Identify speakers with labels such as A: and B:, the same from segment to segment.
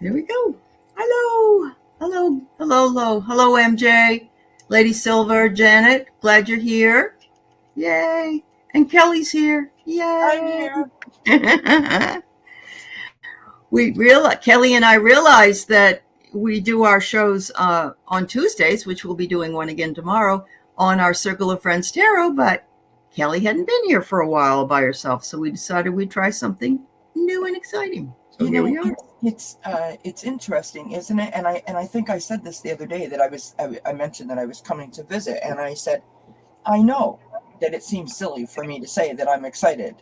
A: Here we go. Hello. Hello. Hello. Hello. Hello, MJ. Lady Silver, Janet. Glad you're here. Yay. And Kelly's here.
B: I'm
A: Yay.
B: here.
A: Kelly and I realized that we do our shows on Tuesdays, which we'll be doing one again tomorrow on our Circle of Friends Tarot, but Kelly hadn't been here for a while by herself, so we decided we'd try something new and exciting. So
B: You
A: here
B: know,
A: we are.
B: it's interesting, isn't it? And I think I said this the other day that I mentioned that I was coming to visit, and I said I know that it seems silly for me to say that I'm excited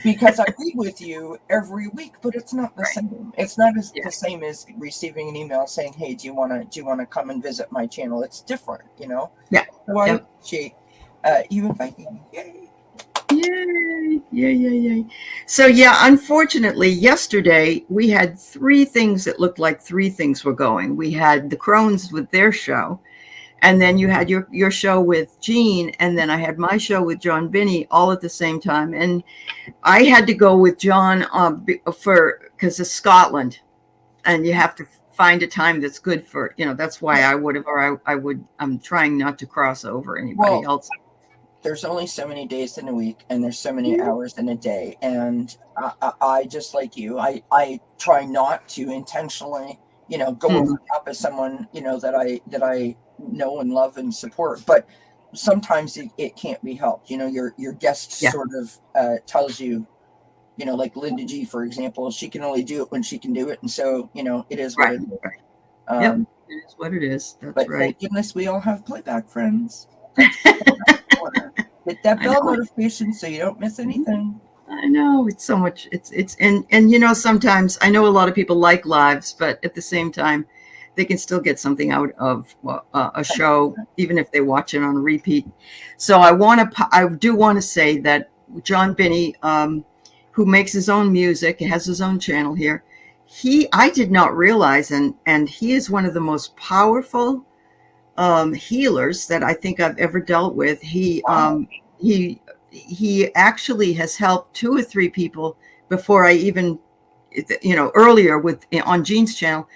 B: because I read with you every week, but it's not the
A: Right.
B: same. It's not
A: Yeah.
B: the same as receiving an email saying, "Hey, do you wanna come and visit my channel?" It's different, you know.
A: Yeah.
B: So I
A: Yep.
B: appreciate you inviting me. Yay!
A: Yay. Yay, yay, yay. So, yeah, unfortunately, yesterday we had three things that looked like three things were going. We had the Crones with their show, and then you had your show with Jean, and then I had my show with John Binney all at the same time. And I had to go with John because of Scotland, and you have to find a time that's good for, that's why I would have, or I would, I'm trying not to cross over anybody
B: Well,
A: else.
B: there's only so many days in a week and there's so many
A: Yeah.
B: hours in a day, and I just like you, I try not to intentionally go over
A: Mhm.
B: top of someone that I know and love and support, but sometimes it can't be helped. Your guest
A: Yeah.
B: sort of tells you, like Linda G, for example, she can only do it when she can do it, and so it is what
A: Right.
B: it is.
A: Right. Yep.
B: um,
A: It is what it is. That's
B: but
A: right.
B: thank goodness we all have playback friends. That's all I want. Hit that
A: I
B: bell
A: know.
B: notification so you don't miss anything.
A: I know it's so much. It's and sometimes I know a lot of people like lives, but at the same time, they can still get something out of a show, even if they watch it on a repeat. So I do want to say that John Binney, who makes his own music, has his own channel here. I did not realize, and he is one of the most powerful healers that I think I've ever dealt with.
B: Wow.
A: He he actually has helped two or three people before I even, earlier with on Jean's channel,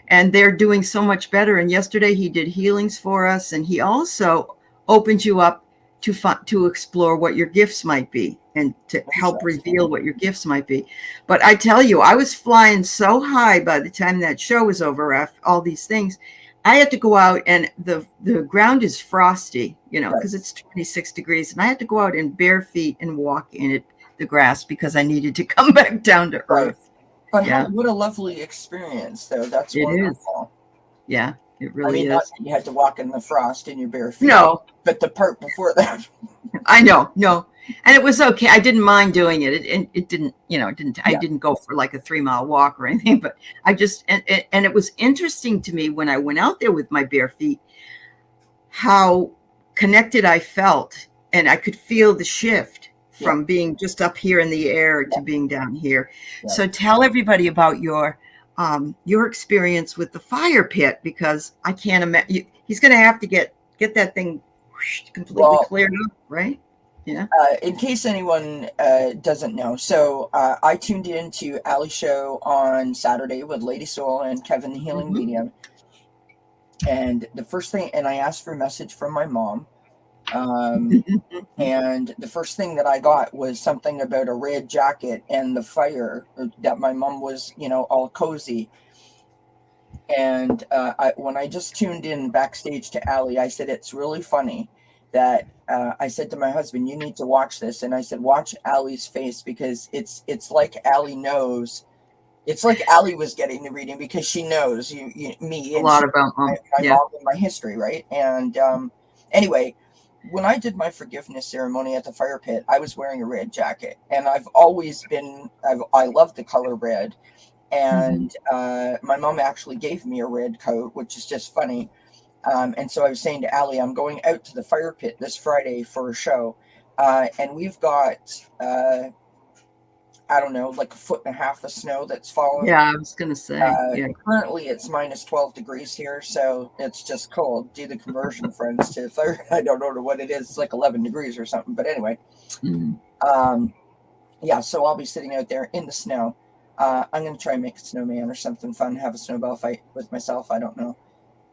A: and they're doing so much better. And yesterday he did healings for us, and he also opened you up to explore what your gifts might be and to help reveal
B: Interesting.
A: what your gifts might be. But I tell you, I was flying so high by the time that show was over after all these things. I had to go out, and the ground is frosty,
B: Right.
A: because it's 26 degrees, and I had to go out in bare feet and walk in the grass because I needed to come back down to
B: Right.
A: earth.
B: But
A: Yeah,
B: what a lovely experience, though. That's
A: it is.
B: wonderful.
A: Yeah, it
B: I
A: really
B: mean, not
A: is.
B: that you had to walk in the frost in your bare feet,
A: No,
B: but the part before that.
A: I know, no, and it was okay. I didn't mind doing it. It didn't, it didn't. I
B: Yeah.
A: didn't go for like a 3 mile walk or anything, but I just and it was interesting to me when I went out there with my bare feet how connected I felt, and I could feel the shift
B: Yeah.
A: from being just up here in the air
B: Yeah.
A: to being down here.
B: Yeah.
A: So tell everybody about your experience with the fire pit, because I can't imagine he's going to have to get that thing completely
B: Well,
A: cleared up, right? Yeah.
B: in case anyone doesn't know, so I tuned in to Ali's show on Saturday with Lady Soul and Kevin the Healing
A: Mm-hmm.
B: Medium. And the first thing, and I asked for a message from my mom. And the first thing that I got was something about a red jacket and the fire, that my mom was, all cozy. And when I just tuned in backstage to Ali, I said, it's really funny that I said to my husband, you need to watch this. And I said, watch Ali's face, because it's like Ali knows. It's like Ali was getting the reading because she knows me,
A: A
B: and she
A: lot about
B: my
A: yeah.
B: mom and my history, right? And anyway, when I did my forgiveness ceremony at the fire pit, I was wearing a red jacket, and I've always been I love the color red,
A: Mm-hmm.
B: and my mom actually gave me a red coat, which is just funny. And so I was saying to Ali, I'm going out to the fire pit this Friday for a show, and we've got I don't know, like a foot and a half of snow that's fallen.
A: Yeah, I was gonna say, yeah.
B: Currently, it's minus 12 degrees here, so it's just cold. Do the conversion, friends, to fire. I don't know what it is. It's like 11 degrees or something. But anyway,
A: Mm-hmm.
B: um, yeah, so I'll be sitting out there in the snow. I'm going to try and make a snowman or something fun, have a snowball fight with myself. I don't know.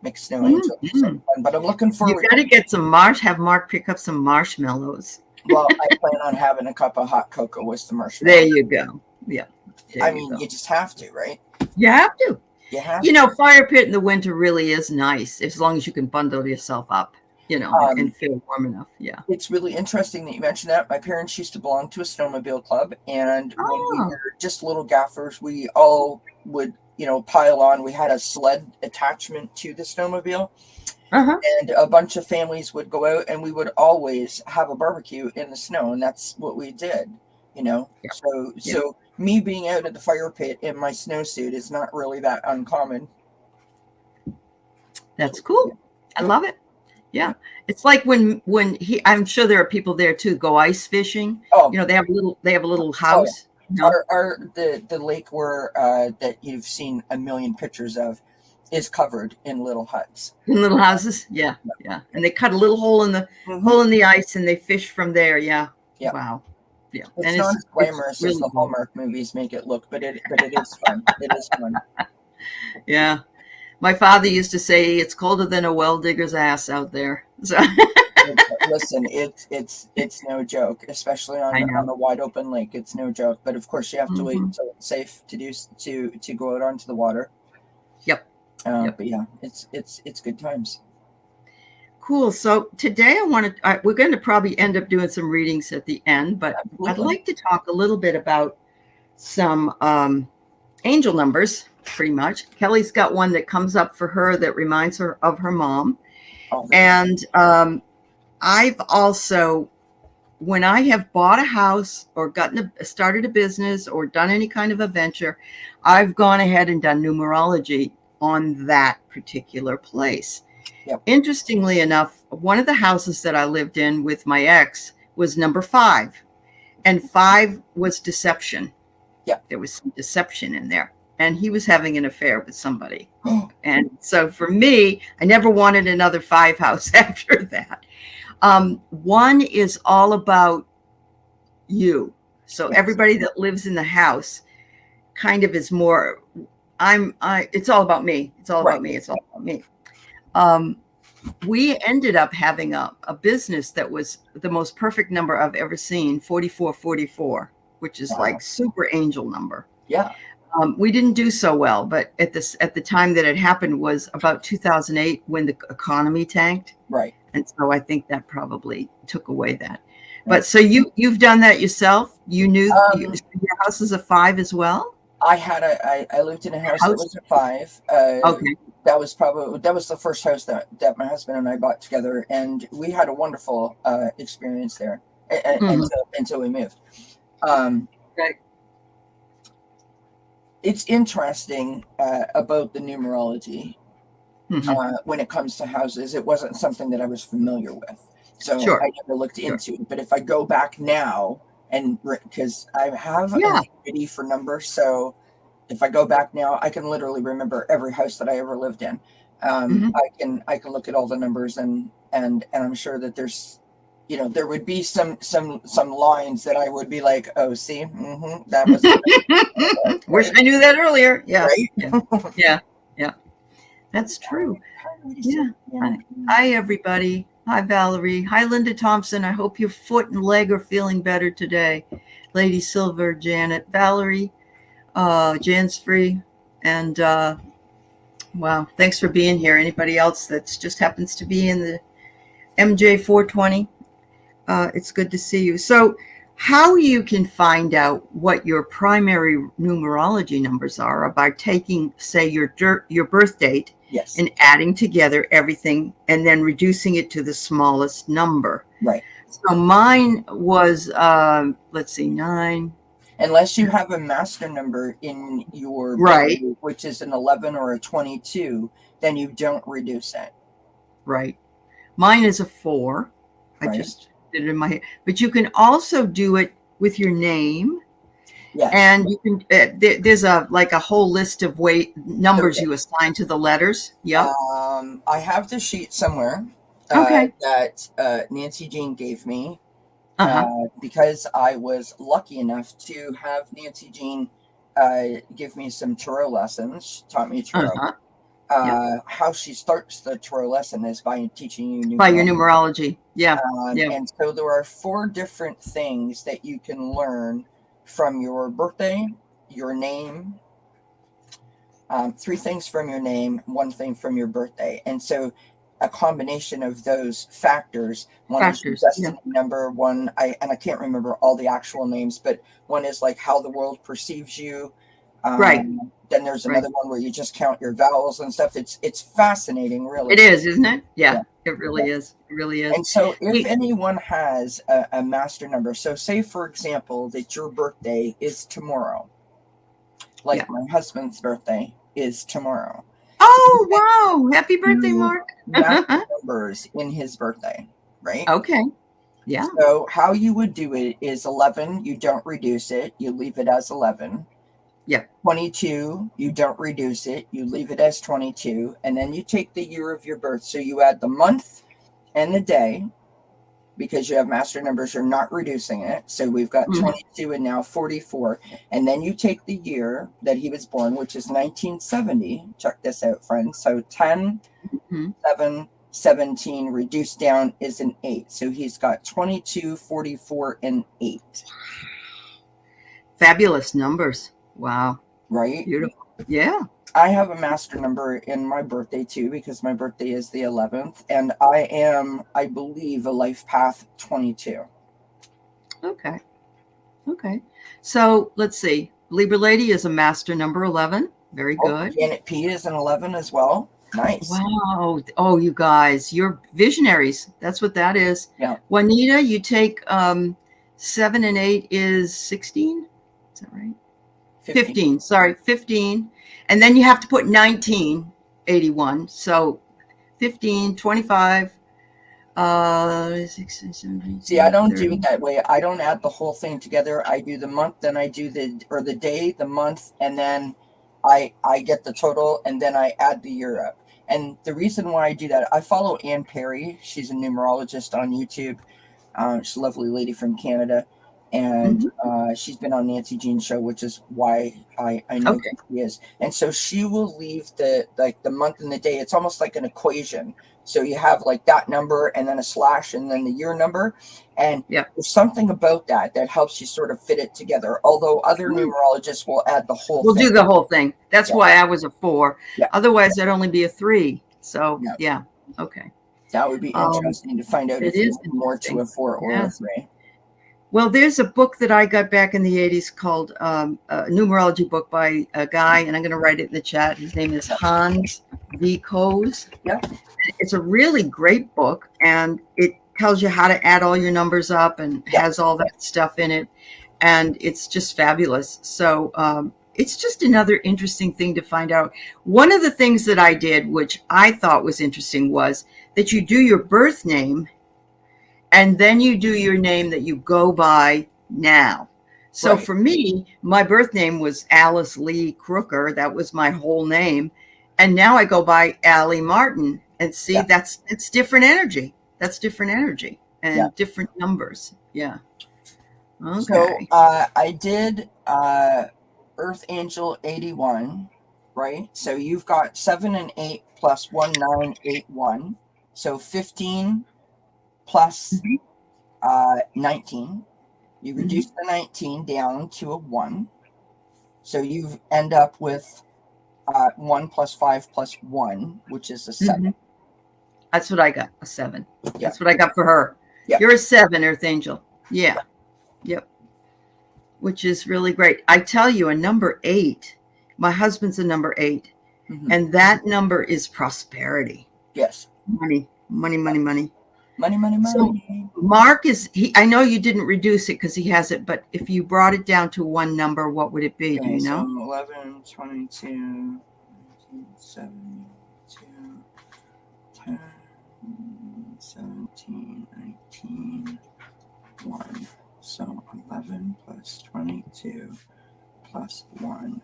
B: Make a snow angel or
A: Mm-hmm.
B: something fun. But I'm looking
A: You
B: forward
A: got
B: to
A: to
B: it.
A: get some have Mark pick up some marshmallows.
B: Well, I plan on having a cup of hot cocoa with some
A: There
B: marshmallows.
A: you go. Yeah, there
B: I
A: you
B: mean,
A: go.
B: you just have to, right?
A: You have to.
B: You have
A: You
B: to.
A: know, fire pit in the winter really is nice as long as you can bundle yourself up, and
B: Um,
A: feel warm enough. Yeah.
B: it's really interesting that you mentioned that. My parents used to belong to a snowmobile club, and when we
A: Oh,
B: were just little gaffers, we all would, pile on. We had a sled attachment to the snowmobile,
A: uh-huh.
B: and a bunch of families would go out, and we would always have a barbecue in the snow, and that's what we did.
A: Yeah. Yeah.
B: So me being out at the fire pit in my snowsuit is not really that uncommon.
A: That's
B: So, yeah.
A: cool. I love it.
B: Yeah.
A: Yeah. It's like when I'm sure there are people there too, go ice fishing.
B: Oh,
A: They have a little
B: oh yeah.
A: house,
B: The lake where that you've seen a million pictures of is covered in little huts.
A: in little houses. Yeah. Yeah. And they cut a little
B: Mm-hmm.
A: hole in the ice and they fish from there. Yeah.
B: Yeah,
A: Wow. Yeah.
B: it's
A: And
B: not
A: it's
B: as glamorous as
A: really
B: the
A: cool.
B: Hallmark movies make it look, but it is fun. It is fun.
A: Yeah. My father used to say it's colder than a well digger's ass out there. So
B: Listen, it's no joke, especially
A: I
B: on
A: know.
B: a wide open lake. It's no joke. But of course, you have to wait
A: Hmm.
B: until it's safe to go out onto the water.
A: Yep. Yep.
B: But yeah, it's good times.
A: Cool. So today we're going to probably end up doing some readings at the end, but I'd
B: Absolutely.
A: like to talk a little bit about some angel numbers, pretty much. Kelly's got one that comes up for her that reminds her of her mom.
B: All the time.
A: And I've also, when I have bought a house or started a business or done any kind of a venture, I've gone ahead and done numerology on that particular place.
B: Yep.
A: Interestingly enough, one of the houses that I lived in with my ex was number 5, and 5 was deception.
B: Yep.
A: There was some deception in there, and he was having an affair with somebody. And so for me, I never wanted another 5 house after that. 1 is all about you. So
B: Yes.
A: everybody that lives in the house kind of is more, it's all about me. It's all
B: Right.
A: about me. It's all about me. We ended up having a business that was the most perfect number I've ever seen, 4444, which is
B: Wow.
A: like super angel number.
B: Yeah.
A: We didn't do so well, but at the time that it happened was about 2008 when the economy tanked.
B: Right.
A: And so I think that probably took away that. But so you've done that yourself? You knew your house is a 5 as well?
B: I lived in a house that was a 5.
A: Okay.
B: That was the first house that my husband and I bought together, and we had a wonderful experience there until we moved.
A: Right.
B: It's interesting about the numerology when it comes to houses. It wasn't something that I was familiar with, so
A: Sure.
B: I never looked into it. But if I go back now, and because I have an affinity for numbers, so if I go back now, I can literally remember every house that I ever lived in. I can look at all the numbers, and I'm sure that there's, there would be some lines that I would be like, oh, see, that was
A: Wish I knew that earlier. Yeah.
B: right.
A: Yeah. That's true. Yeah. Hi, everybody. Hi, Valerie. Hi, Linda Thompson. I hope your foot and leg are feeling better today. Lady Silver, Janet, Valerie, Jan's free. And wow, thanks for being here. Anybody else that just happens to be in the MJ 420, it's good to see you. So how you can find out what your primary numerology numbers are by taking, say, your birth date,
B: Yes.
A: and adding together everything and then reducing it to the smallest number.
B: Right.
A: So mine was, let's see, 9.
B: Unless you have a master number in your
A: Right.
B: body, which is an 11 or a 22, then you don't reduce it.
A: Right. Mine is a 4. I just did it in my head. But you can also do it with your name.
B: Yes.
A: And you can, there's a whole list of numbers you assign to the letters. Yep.
B: I have the sheet somewhere that Nancy Jean gave me because I was lucky enough to have Nancy Jean give me some tarot lessons. She taught me tarot.
A: Uh-huh. Yeah.
B: How she starts the tarot lesson is by teaching you
A: By your
B: numerology.
A: numerology. Yeah. Yeah.
B: And so there are 4 different things that you can learn from your birthday, your name, 3 things from your name, 1 thing from your birthday. And so a combination of those factors, one is your
A: Factors. Yeah.
B: destiny number, I can't remember all the actual names, but one is like how the world perceives you.
A: Right.
B: Then there's
A: Right.
B: another one where you just count your vowels and stuff. It's fascinating, really.
A: It is, isn't it? Yeah.
B: Yeah.
A: It really is. It really is.
B: And so if
A: Hey,
B: anyone has a master number, so say, for example, that your birthday is tomorrow, like
A: yeah.
B: my husband's birthday is tomorrow.
A: Oh, wow. Happy birthday,
B: 2
A: Mark.
B: master numbers in his birthday, right?
A: Okay. Yeah.
B: So how you would do it is 11, you don't reduce it, you leave it as 11.
A: Yeah.
B: 22, you don't reduce it, you leave it as 22, and then you take the year of your birth. So you add the month and the day, because you have master numbers, you're not reducing it. So we've got
A: Mhm.
B: 22 and now 44. And then you take the year that he was born, which is 1970. Check this out, friends. So 10,
A: Mhm.
B: 7, 17 reduced down is an 8. So he's got 22, 44, and 8.
A: Fabulous numbers. Wow.
B: Right?
A: Beautiful. Yeah.
B: I have a master number in my birthday too, because my birthday is the 11th, and I am, I believe, a life path 22.
A: Okay. Okay. So let's see. Libra Lady is a master number 11. Very good.
B: Janet P is an 11 as well. Nice.
A: Wow. Oh, you guys, you're visionaries. That's what that is.
B: Yeah.
A: Juanita, you take 7 and 8 is 16. Is that right? 15. Sorry, 15. And then you have to put 1981. So 15, 25, 16, 17.
B: See, I don't do it that way. I don't add the whole thing together. I do the month, then I do the day, the month, and then I get the total, and then I add the year up. And the reason why I do that, I follow Ann Perry. She's a numerologist on YouTube. She's a lovely lady from Canada, and she's been on Nancy Jean's show, which is why I know
A: Okay.
B: who she is. And so she will leave the month and the day. It's almost like an equation. So you have like that number and then a slash and then the year number. And there's something about that helps you sort of fit it together. Although other numerologists will add the whole
A: We'll
B: thing.
A: do the whole thing. That's why I was a 4.
B: Yeah.
A: Otherwise, I'd only be a 3. So, yeah. Okay.
B: That would be interesting to find out if it's more to a 4 or a 3.
A: Well, there's a book that I got back in the 80s called a numerology book by a guy, and I'm going to write it in the chat. His name is Hans V. Coase.
B: Yeah.
A: It's a really great book, and it tells you how to add all your numbers up and has all that stuff in it. And it's just fabulous. So it's just another interesting thing to find out. One of the things that I did, which I thought was interesting, was that you do your birth name and then you do your name that you go by now. So for me, my birth name was Alice Lee Crooker. That was my whole name. And now I go by Allie Martin. And see, it's different energy. That's different energy and different numbers. Yeah. Okay.
B: So I did Earth Angel 81, right? So you've got 7 and 8 plus 1981. So 15 plus 19. You reduce the 19 down to a 1. So you end up with 1 plus 5 plus 1, which is a 7.
A: That's what I got, a 7. That's what I got for her. You're a 7, Earth Angel. Yeah. Yep. Which is really great. I tell you, a number 8, my husband's a number 8, and that number is prosperity.
B: Yes.
A: Money, money, money, money.
B: Money, money, money.
A: So Mark I know you didn't reduce it because he has it, but if you brought it down to one number, what would it be?
B: Okay,
A: do you know?
B: So 11, 22, 72, 10, 17, 19, 1. So 11 plus 22 plus 1.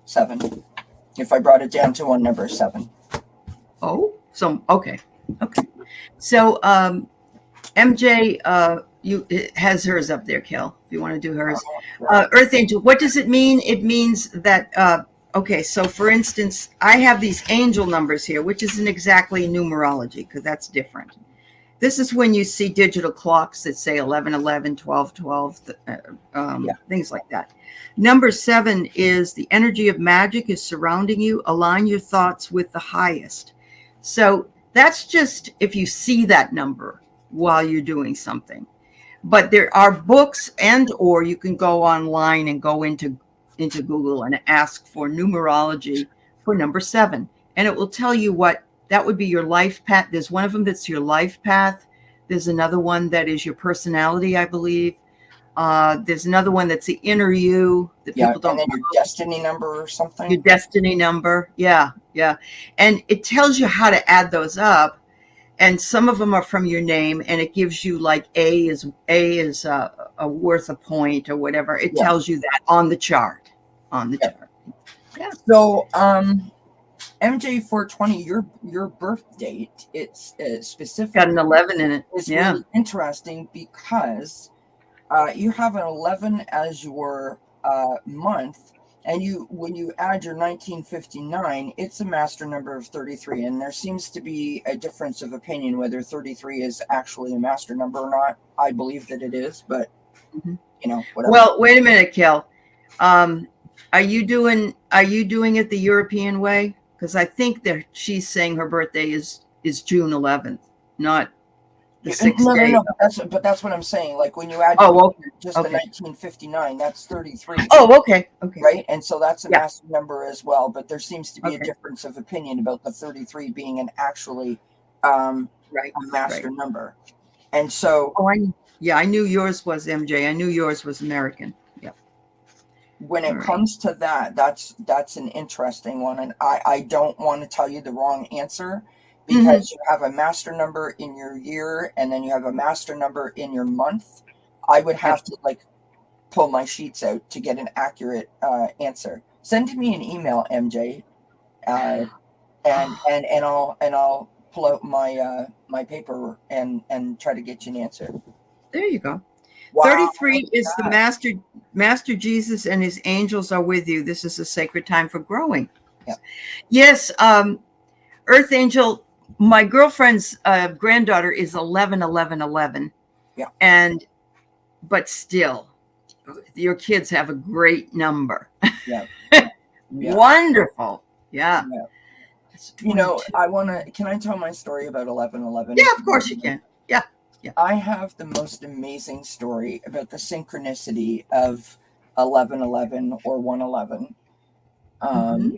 B: Seven. If I brought it down to one number, 7.
A: Oh, so okay. So MJ, you it has hers up there, Kel, if you want to do hers.
B: Right.
A: Earth Angel, what does it mean? It means that, okay, so for instance, I have these angel numbers here, which isn't exactly numerology because that's different. This is when you see digital clocks that say 11, 11, 12, 12,
B: Yeah.
A: things like that. Number 7 is the energy of magic is surrounding you. Align your thoughts with the highest. So that's just if you see that number while you're doing something. But there are books, and or you can go online and go into Google and ask for numerology for number 7, and it will tell you what that would be your life path. There's one of them that's your life path. There's another one that is your personality, I believe. There's another one that's the inner you that
B: Yeah.
A: people
B: And
A: don't
B: then your
A: know.
B: destiny number or
A: Your
B: something.
A: destiny number. Yeah, yeah. And it tells you how to add those up. And some of them are from your name, and it gives you like A is a worth a point or whatever. It
B: Yeah.
A: tells you that on the chart. On the
B: Yeah.
A: chart. Yeah.
B: So, MJ 420, your birth date, it's specific,
A: Got an 11 in it.
B: is
A: Yeah.
B: really interesting because you have an 11 as your month, and when you add your 1959, it's a master number of 33, and there seems to be a difference of opinion whether 33 is actually a master number or not. I believe that it is, but
A: Mhm.
B: whatever.
A: Well, wait a minute, Kel. Are you doing it the European way? Because I think that she's saying her birthday is June 11th, not the sixth
B: No, no,
A: day.
B: no. But that's what I'm saying. Like when you add
A: Oh, okay.
B: just the
A: Okay.
B: 1959, that's 33.
A: Oh, okay. Okay.
B: Right? And so that's a
A: Yeah.
B: massive number as well. But there seems to be a
A: Okay.
B: difference of opinion about the 33 being an actually a
A: Right.
B: master
A: Right.
B: number. And so
A: Oh, I knew yours was MJ. I knew yours was American. Yep.
B: when
A: All
B: it
A: right.
B: comes to that, that's an interesting one. And I don't want to tell you the wrong answer
A: Mm-hmm.
B: because you have a master number in your year and then you have a master number in your month. I would
A: Yep.
B: have to pull my sheets out to get an accurate answer. Send me an email, MJ, and I'll pull out my paper and try to get you an answer.
A: There you go.
B: Wow,
A: 33 is the master Jesus and his angels are with you. This is a sacred time for growing.
B: yeah,
A: Yes, Earth Angel, my girlfriend's granddaughter is 11, 11, 11.
B: yeah,
A: And, but still, your kids have a great number.
B: yeah, yeah,
A: Wonderful. Yeah.
B: yeah.
A: It's 22.
B: Can I tell my story about 1111?
A: Yeah, of course you can. Yeah. Yeah.
B: I have the most amazing story about the synchronicity of 1111 or 111.
A: Mm-hmm.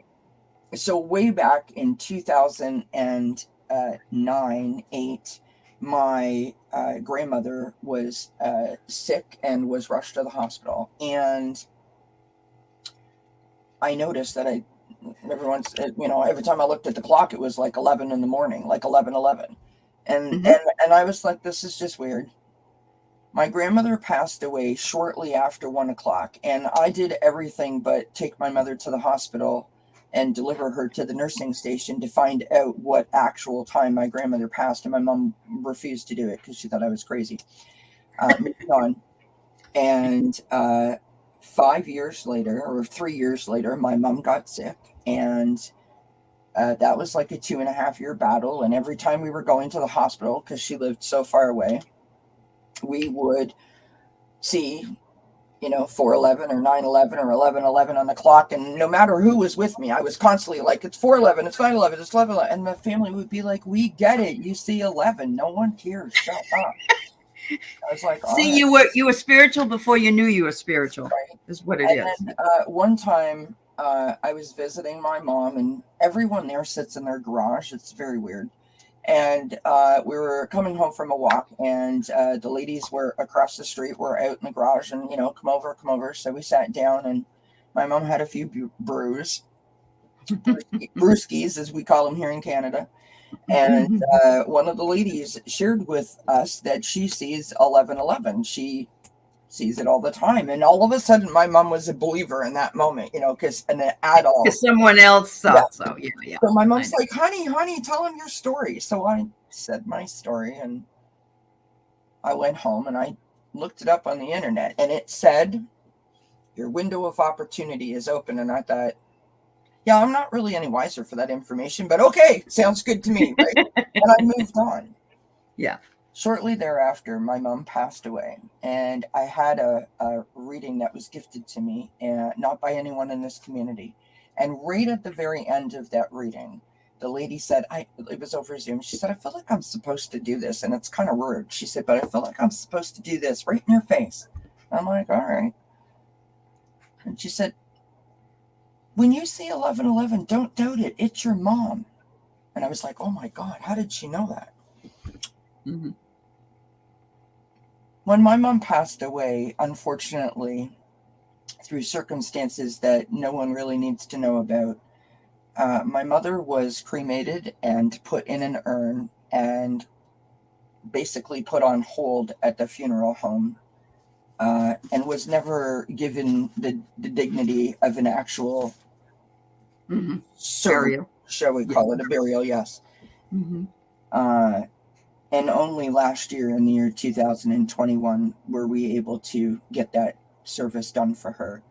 B: So way back in 2009, 8, my grandmother was sick and was rushed to the hospital. And I noticed that everyone's, every time I looked at the clock, it was like 11 in the morning, like 11:11. And,
A: Mm-hmm.
B: and I was like, this is just weird. My grandmother passed away shortly after 1 o'clock, and I did everything but take my mother to the hospital and deliver her to the nursing station to find out what actual time my grandmother passed. And my mom refused to do it because she thought I was crazy. Moving on. And 5 years later, or 3 years later, my mom got sick, and that was like a 2.5 year battle. And every time we were going to the hospital, because she lived so far away, we would see 411 or 911 or 1111 on the clock, and no matter who was with me, I was constantly like, it's 411, it's 911, it's 1111, and the family would be like, we get it, you see 11, no one cares, shut up. I was like, all
A: See,
B: right.
A: you were spiritual before you knew you were spiritual.
B: Right.
A: Is what it
B: And
A: is.
B: then one time I was visiting my mom, and everyone there sits in their garage. It's very weird. And we were coming home from a walk, and the ladies were across the street, were out in the garage, and come over. So we sat down, and my mom had a few brewskis, as we call them here in Canada. And one of the ladies shared with us that she sees 1111. She sees it all the time, and all of a sudden, my mom was a believer in that moment, because an adult.
A: Because someone else thought so. Yeah, yeah.
B: So my
A: I
B: mom's
A: know.
B: like, honey, tell him your story. So I said my story, and I went home and I looked it up on the internet, and it said, your window of opportunity is open. And I thought, yeah, I'm not really any wiser for that information, but okay, sounds good to me, right? And I moved on.
A: Yeah.
B: Shortly thereafter, my mom passed away, and I had a reading that was gifted to me, not by anyone in this community. And right at the very end of that reading, the lady said, it was over Zoom. She said, I feel like I'm supposed to do this, and it's kind of rude. She said, but I feel like I'm supposed to do this right in your face. I'm like, all right. And she said, when you see 1111, don't doubt it. It's your mom. And I was like, oh my God, how did she know that?
A: Mm-hmm.
B: When my mom passed away, unfortunately, through circumstances that no one really needs to know about, my mother was cremated and put in an urn and basically put on hold at the funeral home, and was never given the dignity of an actual
A: Mm-hmm.
B: service,
A: Burial.
B: shall we call it a burial, yes.
A: Mm-hmm.
B: And only last year, in the year 2021, were we able to get that service done for her.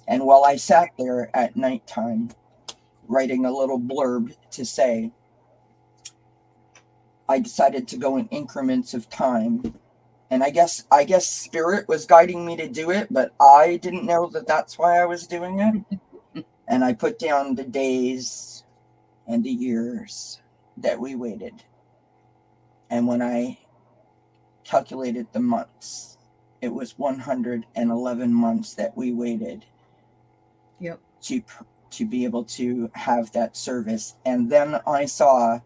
B: And while I sat there at nighttime writing a little blurb to say, I decided to go in increments of time. And I guess spirit was guiding me to do it, but I didn't know that that's why I was doing it. And I put down the days and the years that we waited. And when I calculated the months, it was 111 months that we waited.
A: Yep.
B: To be able to have that service. And then I saw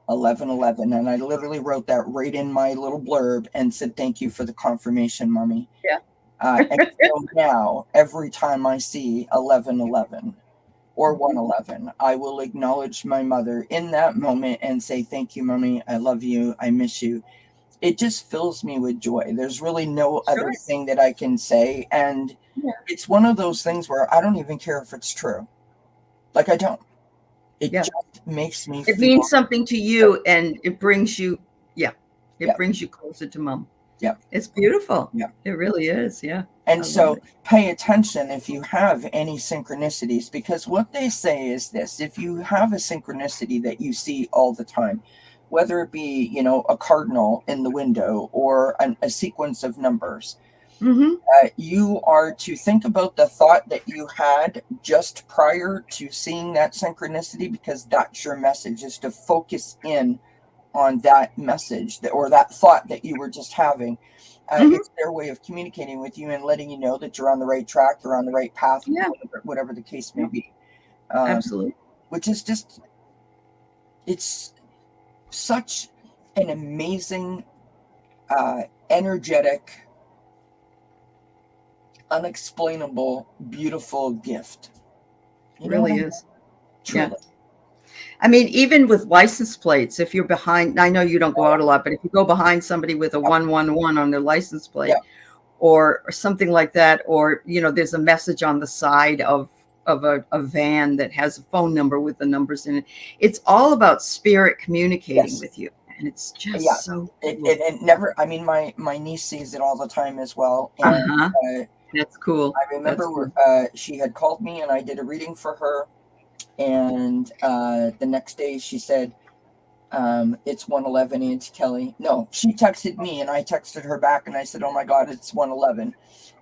B: 1111, and I literally wrote that right in my little blurb and said, thank you for the confirmation, Mommy.
A: Yeah.
B: And so now, every time I see 1111 or 111, I will acknowledge my mother in that moment and say, thank you, Mommy. I love you. I miss you. It just fills me with joy. There's really no other thing that I can say. And it's one of those things where I don't even care if it's true. Like, I don't. It just makes me
A: feel. It means something to you, and it brings you, brings you closer to Mom.
B: Yeah.
A: It's beautiful.
B: Yeah.
A: It really is. Yeah.
B: And so pay attention if you have any synchronicities, because what they say is this: if you have a synchronicity that you see all the time, whether it be, a cardinal in the window or a sequence of numbers, you are to think about the thought that you had just prior to seeing that synchronicity, because that's your message, is to focus in on that message or that thought that you were just having. It's their way of communicating with you and letting you know that you're on the right track, you're on the right path, whatever the case may be.
A: Absolutely.
B: Which is just, it's such an amazing, energetic, unexplainable, beautiful gift.
A: It really is.
B: Truly.
A: Yeah. I mean, even with license plates, if you're behind, I know you don't go out a lot, but if you go behind somebody with a 111 on their license plate or something like that, or, there's a message on the side of a van that has a phone number with the numbers in it. It's all about spirit communicating with you. And it's just so cool.
B: It never, I mean, my niece sees it all the time as well. And
A: that's cool.
B: I remember she had called me and I did a reading for her. And the next day she said, it's 111, Auntie Kelly. No, she texted me and I texted her back and I said, oh my God, it's 111.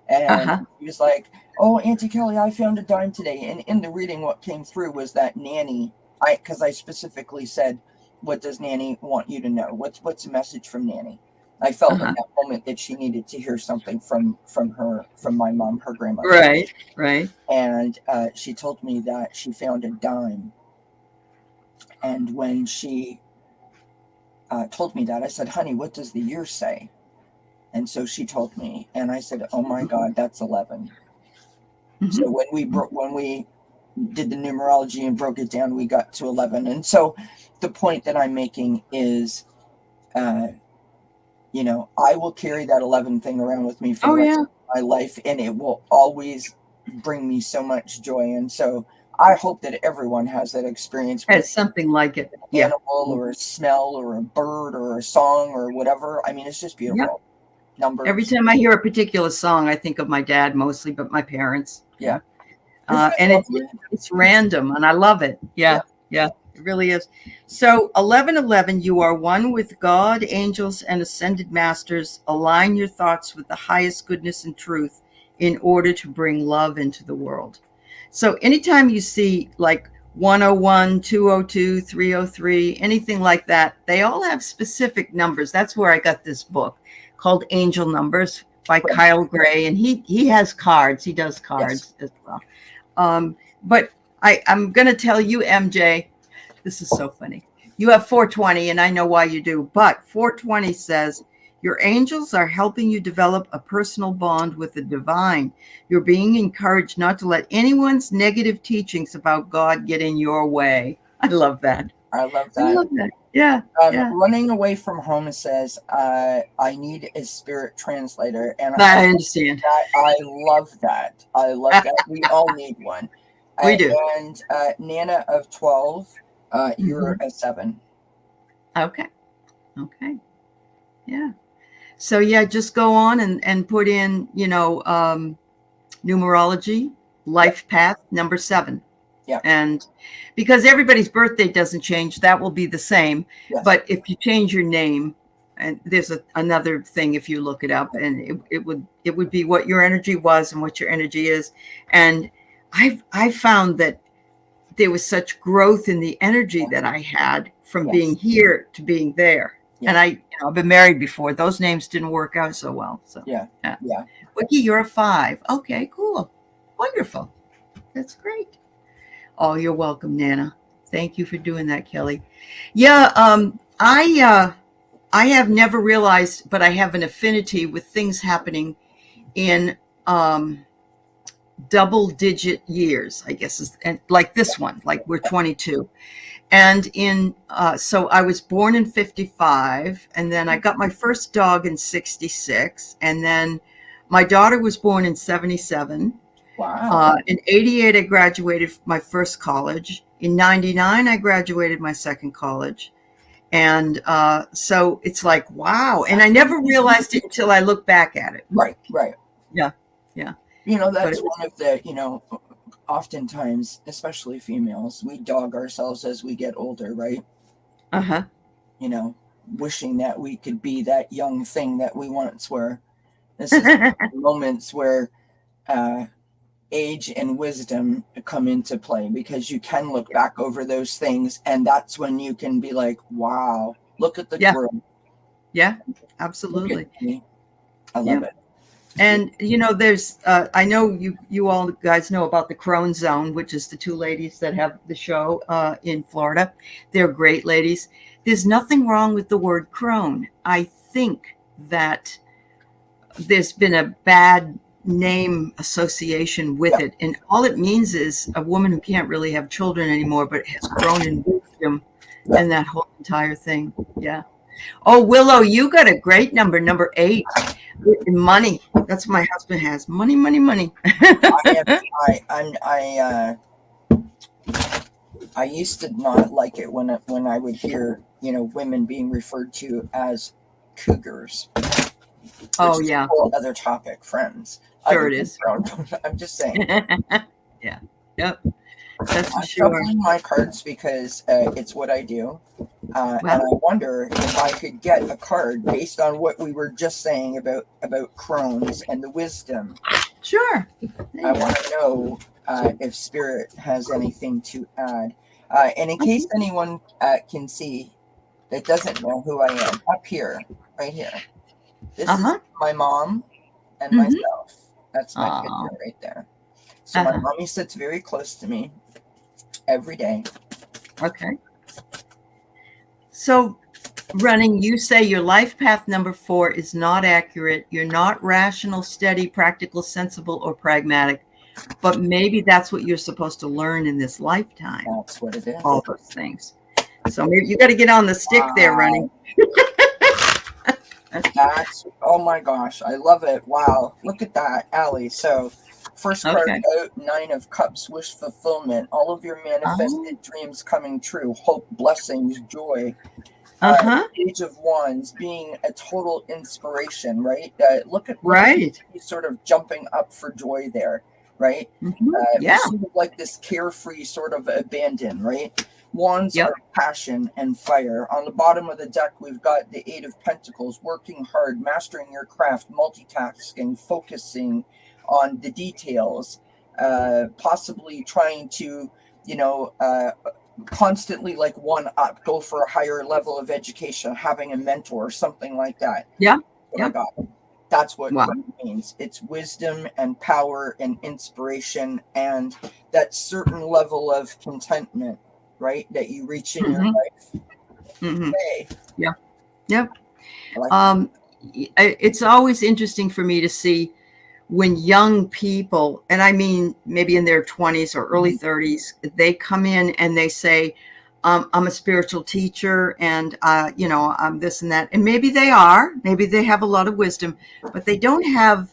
B: And he was like, oh, Auntie Kelly, I found a dime today. And in the reading, what came through was that Nanny, because I specifically said, what does Nanny want you to know? What's a message from Nanny? I felt in that moment that she needed to hear something from my mom, her grandmother.
A: Right.
B: And she told me that she found a dime. And when she told me that, I said, honey, what does the year say? And so she told me, and I said, oh my God, that's 11. So when we did the numerology and broke it down, we got to 11. And so the point that I'm making is, I will carry that 11 thing around with me for the rest of my life, and it will always bring me so much joy. And so I hope that everyone has that experience.
A: Has something like it.
B: An animal or a smell or a bird or a song or whatever. I mean, it's just beautiful.
A: Every
B: numbers.
A: time I hear a particular song, I think of my dad mostly, but my parents.
B: Yeah. Isn't it
A: And
B: lovely?
A: it's random, and I love it.
B: Yeah.
A: Yeah, it really is. So 1111, you are one with God, angels, and ascended masters. Align your thoughts with the highest goodness and truth in order to bring love into the world. So anytime you see like 101, 202, 303, anything like that, they all have specific numbers. That's where I got this book called Angel Numbers by
B: Right.
A: Kyle Gray, and he has cards. He does cards as well. But I'm going to tell you, MJ, this is so funny. You have 420, and I know why you do. But 420 says your angels are helping you develop a personal bond with the divine. You're being encouraged not to let anyone's negative teachings about God get in your way. I love that.
B: I love
A: I
B: that.
A: love that. Yeah. Yeah.
B: Running away from home says, I need a spirit translator. And
A: I understand.
B: I love that. I love that. We all need one.
A: We do.
B: And Nana of 12, you're a 7.
A: Okay. Okay. Yeah. So yeah, just go on and put in, numerology, life path, number 7.
B: Yeah.
A: And because everybody's birthday doesn't change, that will be the same.
B: Yes.
A: But if you change your name, and there's another thing, if you look it up, and it would be what your energy was and what your energy is. And I found that there was such growth in the energy that I had from being here to being there. Yeah. And I've been married before. Those names didn't work out so well. So
B: yeah.
A: Wiki, you're a 5. Okay, cool. Wonderful. That's great. Oh, you're welcome, Nana. Thank you for doing that, Kelly. Yeah, I have never realized, but I have an affinity with things happening in double-digit years, I guess, and like this one, like we're 22. And so I was born in 55, and then I got my first dog in 66, and then my daughter was born in 77.
B: Wow.
A: In 88, I graduated my first college. In 99, I graduated my second college. And so it's like, wow. And I never realized it until I look back at it.
B: Right.
A: Yeah.
B: That's one of the, oftentimes, especially females, we dog ourselves as we get older, right?
A: Uh-huh.
B: Wishing that we could be that young thing that we once were. This is moments where age and wisdom come into play, because you can look back over those things, and that's when you can be like, wow, look at the growth.
A: Yeah, absolutely.
B: I love it.
A: And there's I know you all guys know about the Crone Zone, which is the 2 ladies that have the show in Florida. They're great ladies. There's nothing wrong with the word crone. I think that there's been a bad name association with it, and all it means is a woman who can't really have children anymore, but has grown in wisdom and that whole entire thing. Yeah. Oh, Willow, you got a great number 8. Money. That's what my husband has. Money.
B: I used to not like it when I would hear women being referred to as cougars.
A: Oh yeah.
B: A whole other topic, friends.
A: Sure it is.
B: I'm just saying.
A: Yeah. Yep. That's for
B: I'm
A: sure.
B: shuffling my cards because it's what I do. And I wonder if I could get a card based on what we were just saying about crones and the wisdom.
A: Sure.
B: I want to know if Spirit has anything to add. And in case anyone can see that doesn't know who I am, up here, right here. This is my mom and myself. That's my picture right there. So my mommy sits very close to me every day.
A: Okay. So, Running, you say your life path number 4 is not accurate. You're not rational, steady, practical, sensible, or pragmatic. But maybe that's what you're supposed to learn in this lifetime.
B: That's what it is.
A: All those things. So maybe you got to get on the stick there, Running.
B: Oh my gosh, I love it. Wow, look at that, Allie. So first card out, 9 of Cups, wish fulfillment, all of your manifested dreams coming true, hope, blessings, joy.
A: Uh-huh.
B: Age of Wands being a total inspiration, right? Look at
A: Right.
B: he's sort of jumping up for joy there, right?
A: Yeah.
B: Sort of like this carefree sort of abandon, right? Wands
A: Yep.
B: are passion and fire. On the bottom of the deck, we've got the Eight of Pentacles, working hard, mastering your craft, multitasking, focusing on the details, possibly trying to, you know, constantly like one up, go for a higher level of education, having a mentor, something like that.
A: Yeah.
B: What I
A: Yeah.
B: got. That's what
A: Wow.
B: it means. It's wisdom and power and inspiration and that certain level of contentment, right? That you reach in your
A: Mm-hmm.
B: life.
A: Mm-hmm.
B: Hey,
A: Yeah. Yep.
B: I like
A: It's always interesting for me to see when young people, and I mean maybe in their 20s or early 30s, they come in and they say, I'm a spiritual teacher and, I'm this and that. And maybe they have a lot of wisdom, but they don't have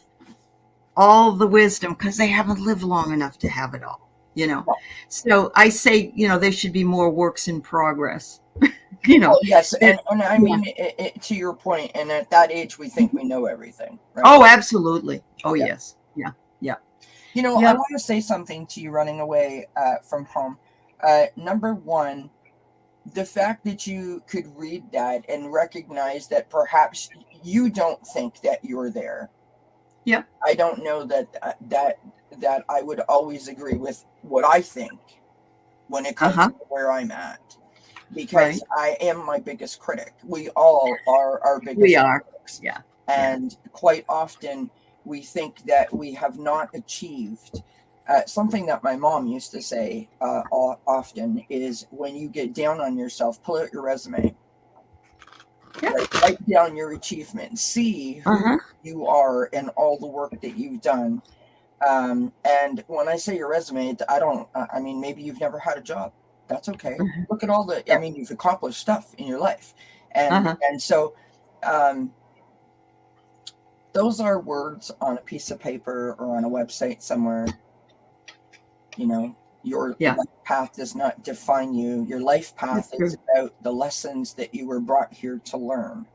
A: all the wisdom because they haven't lived long enough to have it all, you know. So I say, they should be more works in progress, you know.
B: Oh yes,
A: That,
B: and I
A: yeah.
B: mean to your point, and at that age we think we know everything, right?
A: Oh, absolutely. Oh,
B: Yeah.
A: yes. Yeah. Yeah.
B: You know, I
A: Yep.
B: want to say something to you running away from home. Number one, the fact that you could read that and recognize that perhaps you don't think that you're there.
A: Yep.
B: I don't know that I would always agree with what I think when it comes
A: Uh-huh.
B: to where I'm at, because
A: Right.
B: I am my biggest critic. We all are our
A: We
B: biggest
A: are.
B: critics,
A: Yeah. Yeah.
B: and quite often we think that we have not achieved. Something that my mom used to say often is, when you get down on yourself, pull out your resume,
A: Yeah.
B: write down your achievements, see who
A: Uh-huh.
B: you are and all the work that you've done. And when I say your resume, I mean, maybe you've never had a job. That's okay. Look at all I
A: Yeah.
B: mean, you've accomplished stuff in your life. And,
A: Uh-huh.
B: and so, um, those are words on a piece of paper or on a website somewhere. You know, your
A: Yeah.
B: life path does not define you. Your life path
A: That's
B: is
A: true.
B: about the lessons that you were brought here to learn.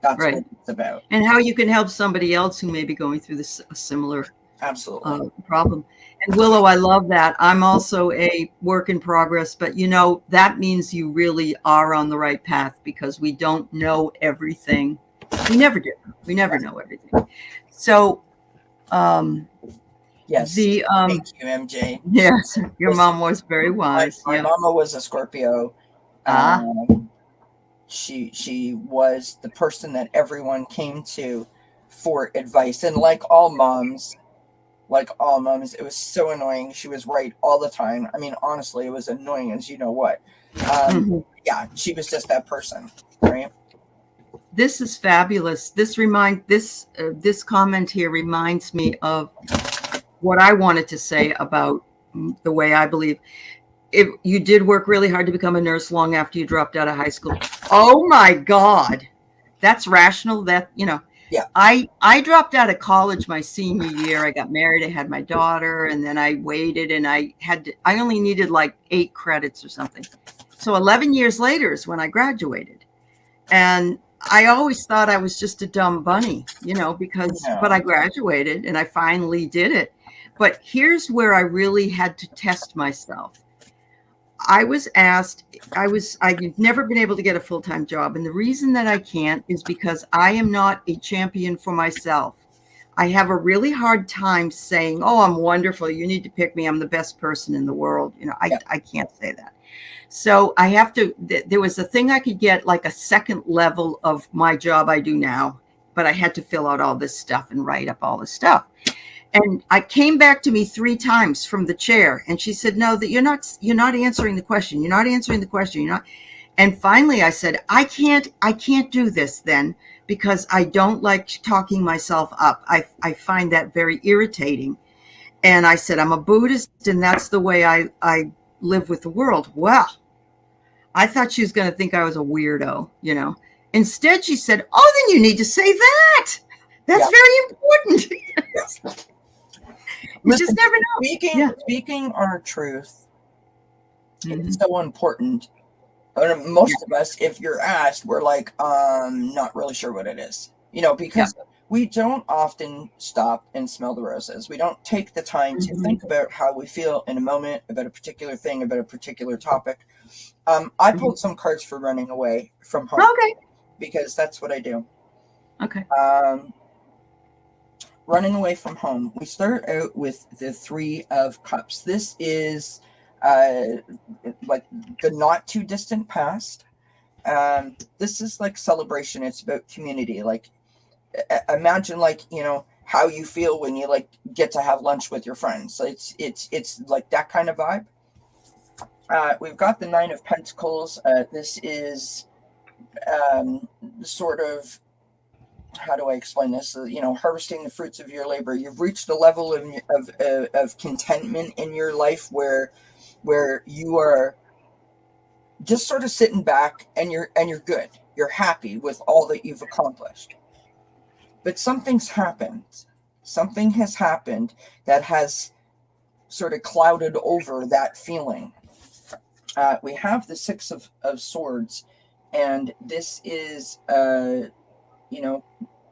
B: That's what
A: Right.
B: it's about.
A: And how you can help somebody else who may be going through this a similar
B: Absolutely.
A: problem. And Willow, I love that. I'm also a work in progress, but that means you really are on the right path, because we don't know everything. We never do. We never know everything. So,
B: Yes. Thank you, MJ.
A: yes, your
B: Listen,
A: mom was very wise.
B: my
A: Yeah.
B: mama was a Scorpio.
A: Ah,
B: She was the person that everyone came to for advice, and like all moms, it was so annoying. She was right all the time. I mean, honestly, it was annoying as you know what.
A: mhm.
B: Yeah, she was just that person, right?
A: This is fabulous. This comment here reminds me of what I wanted to say about the way I believe. If you did work really hard to become a nurse long after you dropped out of high school, oh my God, that's rational.
B: Yeah,
A: I dropped out of college my senior year. I got married. I had my daughter, and then I waited, and I only needed like 8 credits or something. So 11 years later is when I graduated. And I always thought I was just a dumb bunny, but I
B: no,
A: graduated and I finally did it. But here's where I really had to test myself. I've never been able to get a full-time job. And the reason that I can't is because I am not a champion for myself. I have a really hard time saying, oh, I'm wonderful, you need to pick me, I'm the best person in the world.
B: yeah,
A: I can't say that. So I have to, there was a thing I could get, like a second level of my job I do now, but I had to fill out all this stuff and write up all this stuff. And I came back to me 3 times from the chair, and she said, no, that you're not answering the question. You're not answering the question. You're not. And finally I said, I can't do this then, because I don't like talking myself up. I find that very irritating. And I said, I'm a Buddhist, and that's the way I live with the world. Well, I thought she was going to think I was a weirdo. Instead, she said, oh, then you need to say that.
B: yeah,
A: That's very important.
B: yeah.
A: You just
B: Listen,
A: never know.
B: speaking
A: Yeah.
B: speaking our truth,
A: Mm-hmm.
B: it's so important. Most of us, if you're asked, we're like, not really sure what it is.
A: Yeah.
B: Because we don't often stop and smell the roses. We don't take the time to
A: Mm-hmm.
B: think about how we feel in a moment about a particular thing, about a particular topic. I
A: Mm-hmm.
B: pulled some cards for running away from home
A: Okay.
B: because that's what I do.
A: Okay.
B: Um, Running away from home. We start out with the Three of Cups. This is uh, like the not too distant past. This is like celebration. It's about community. Like imagine like how you feel when you like get to have lunch with your friends. So it's like that kind of vibe. We've got the Nine of Pentacles. This is sort of, how do I explain this? Harvesting the fruits of your labor. You've reached a level of contentment in your life where you are just sort of sitting back and you're good. You're happy with all that you've accomplished. But something's happened. Something has happened that has sort of clouded over that feeling. We have the Six of Swords, and this is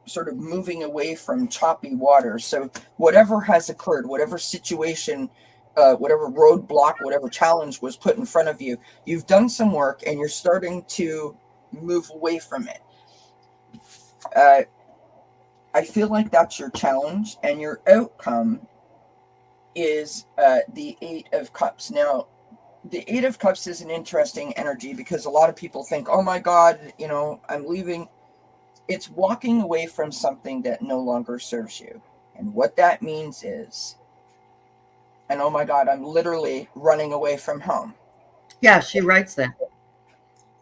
B: sort of moving away from choppy water. So whatever has occurred, whatever situation, whatever roadblock, whatever challenge was put in front of you, you've done some work and you're starting to move away from it. I feel like that's your challenge, and your outcome is the Eight of Cups. Now, the Eight of Cups is an interesting energy because a lot of people think, oh my God, I'm leaving. It's walking away from something that no longer serves you. And what that means is, and oh my God, I'm literally running away from home.
A: Yeah, she writes that.
B: I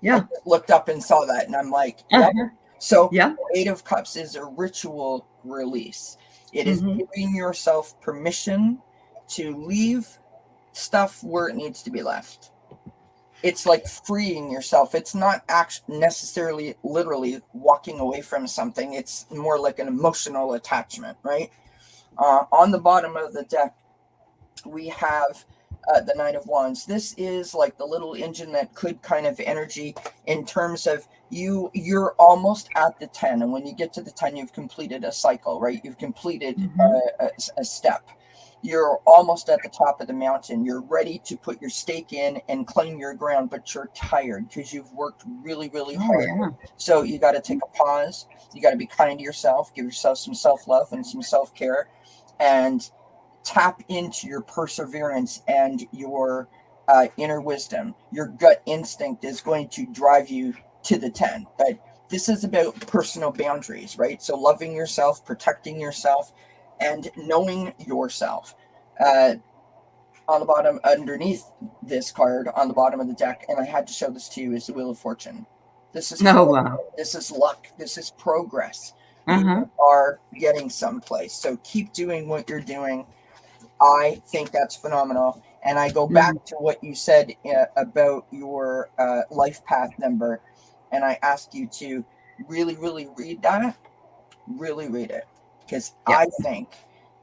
A: Yeah.
B: just looked up and saw that, and I'm like, yep.
A: Uh-huh.
B: So,
A: Yeah.
B: Eight of Cups is a ritual release. It is
A: Mm-hmm.
B: giving yourself permission to leave stuff where it needs to be left. It's like freeing yourself. It's not actually necessarily literally walking away from something. It's more like an emotional attachment, right? On the bottom of the deck, we have the Nine of Wands. This is like the little engine that could kind of energy in terms of you're almost at the 10, and when you get to the 10, you've completed a cycle, right? You've completed
A: Mm-hmm.
B: a step. You're almost at the top of the mountain. You're ready to put your stake in and claim your ground, but you're tired because you've worked really, really
A: Oh
B: hard.
A: yeah.
B: So you got to take a pause. You got to be kind to yourself, give yourself some self-love and some self-care, and tap into your perseverance and your inner wisdom. Your gut instinct is going to drive you to the 10. But this is about personal boundaries, right? So loving yourself, protecting yourself, and knowing yourself. Uh, on the bottom, underneath this card, on the bottom of the deck, and I had to show this to you, is the Wheel of Fortune.
A: Oh wow.
B: This is luck. This is progress. You
A: Uh-huh.
B: are getting someplace. So keep doing what you're doing. I think that's phenomenal. And I go
A: Mm-hmm.
B: back to what you said about your life path number. And I ask you to really, really read that. Really read it. Because
A: Yeah.
B: I think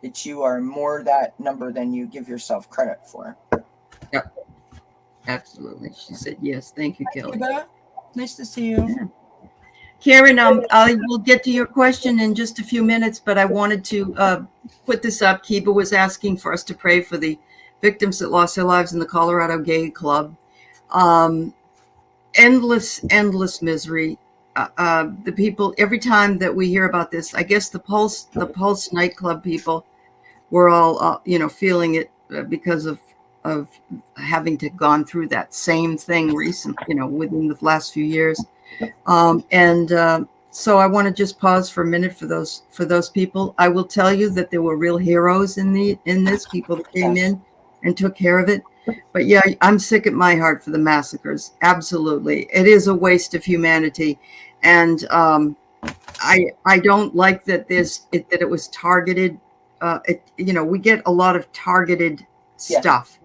B: that you are more that number than you give yourself credit for.
A: Yeah. Absolutely. She said yes. Thank you, Kelly.
B: Kiba, nice to see you.
A: Yeah. Karen, I will get to your question in just a few minutes, but I wanted to put this up. Kiba was asking for us to pray for the victims that lost their lives in the Colorado Gay Club. Um, endless misery. The people, every time that we hear about this, I guess the Pulse nightclub people were all, feeling it because of having to gone through that same thing recent, within the last few years. And so I want to just pause for a minute for those people. I will tell you that there were real heroes in this, people that came
B: Yes.
A: in and took care of it. But yeah, I'm sick at my heart for the massacres. Absolutely, it is a waste of humanity, and I don't like that that it was targeted. We get a lot of targeted
B: Yes.
A: stuff,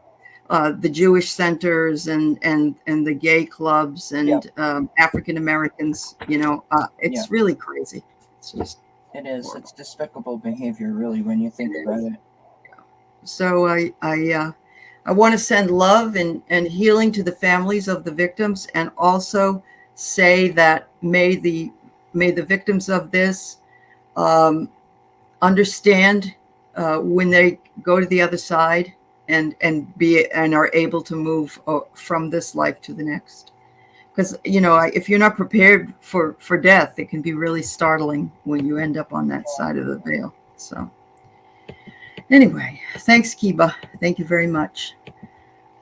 A: the Jewish centers and the gay clubs
B: Yeah.
A: and African Americans.
B: Yeah.
A: It's really crazy. It's just
B: It is.
A: horrible.
B: It's despicable behavior, really, when you think
A: It
B: about
A: is.
B: it.
A: So I want to send love and healing to the families of the victims, and also say that may the victims of this um, understand when they go to the other side and are able to move from this life to the next. Because if you're not prepared for death, it can be really startling when you end up on that side of the veil. So anyway, thanks, Kiba. Thank you very much.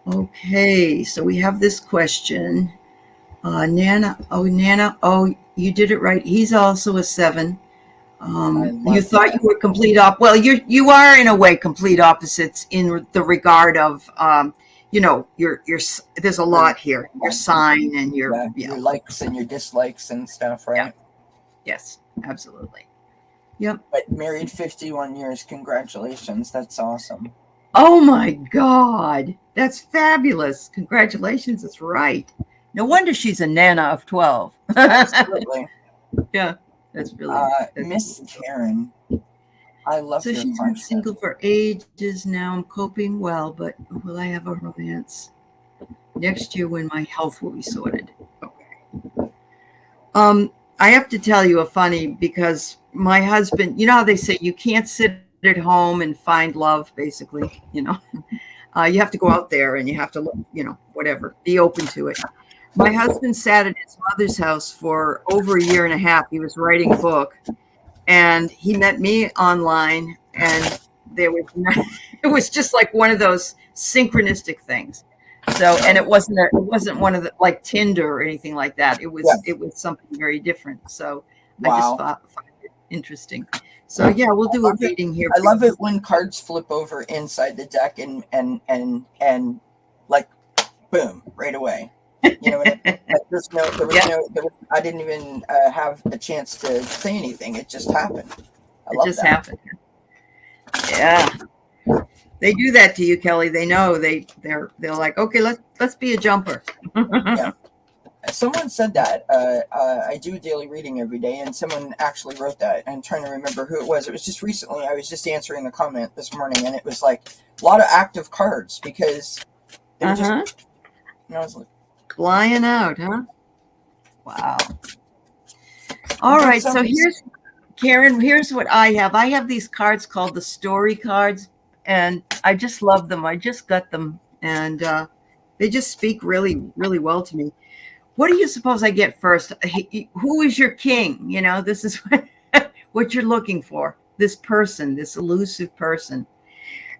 A: Okay, so we have this question. Nana, oh, you did it right. He's also a 7.
B: I
A: You
B: love
A: thought
B: that.
A: you were complete well, you are in a way complete opposites in the regard of your there's a lot here. Your sign and
B: Yeah, your likes and your dislikes and stuff,
A: yeah,
B: right?
A: yes, absolutely. Yep.
B: But married 51 years, congratulations. That's awesome.
A: Oh my God, that's fabulous! Congratulations, that's right. No wonder she's a nana of 12.
B: Absolutely.
A: Yeah, that's really
B: Miss Karen, I love
A: so
B: your
A: she's been
B: question.
A: single for ages now. I'm coping well, but will I have a romance next year when my health will be sorted? Okay. I have to tell you a funny because my husband, you know how they say you can't sit at home and find love, basically, you have to go out there and you have to look, whatever, be open to it. My husband sat at his mother's house for over a year and a half. He was writing a book, and he met me online, and there was it was just like one of those synchronistic things. So, and it wasn't one of the like Tinder or anything like that.
B: Yeah.
A: It was something very different. So I just
B: Wow.
A: find it interesting. So yeah, we'll do a reading here.
B: I love it when cards flip over inside the deck and like boom, right away. You know what I mean? Like
A: Yeah,
B: I didn't even have a chance to say anything. It just happened. I
A: it
B: love
A: just
B: that.
A: happened. Yeah, they do that to you, Kelly. They know they're like, okay, let's be a jumper.
B: Yeah. Someone said that. I do daily reading every day, and someone actually wrote that. I'm trying to remember who it was. It was just recently. I was just answering the comment this morning, and it was like a lot of active cards because they were just. I was like,
A: Flying out, huh? Wow. All right. So here's Karen. Here's what I have. I have these cards called the story cards, and I just love them. I just got them, and they just speak really, really well to me. What do you suppose I get first? Who is your king? This is what you're looking for. This person, this elusive person.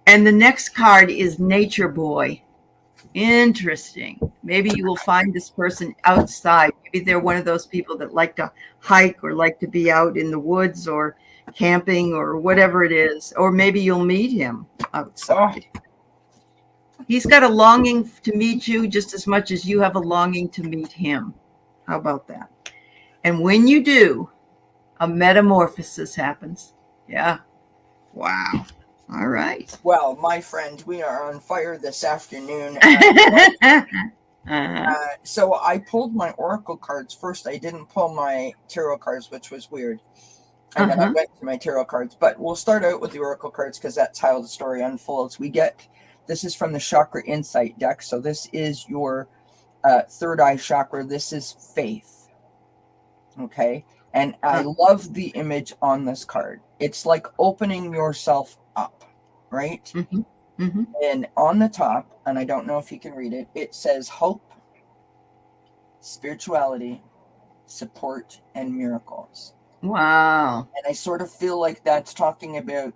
A: And the next card is Nature Boy. Interesting. Maybe you will find this person outside. Maybe they're one of those people that like to hike or like to be out in the woods or camping or whatever it is. Or maybe you'll meet him outside. He's got a longing to meet you just as much as you have a longing to meet him. How about that? And when you do, a metamorphosis happens. Yeah. Wow. All right.
B: well, my friend, we are on fire this afternoon. So I pulled my oracle cards first. I didn't pull my tarot cards, which was weird. And then I went to my tarot cards. But we'll start out with the oracle cards because that's how the story unfolds. This is from the Chakra Insight deck. So this is your third eye chakra. This is faith. Okay. And I love the image on this card. It's like opening yourself up, right?
A: Mm-hmm. Mm-hmm.
B: And on the top, and I don't know if you can read it, it says hope, spirituality, support, and miracles.
A: Wow.
B: And I sort of feel like that's talking about,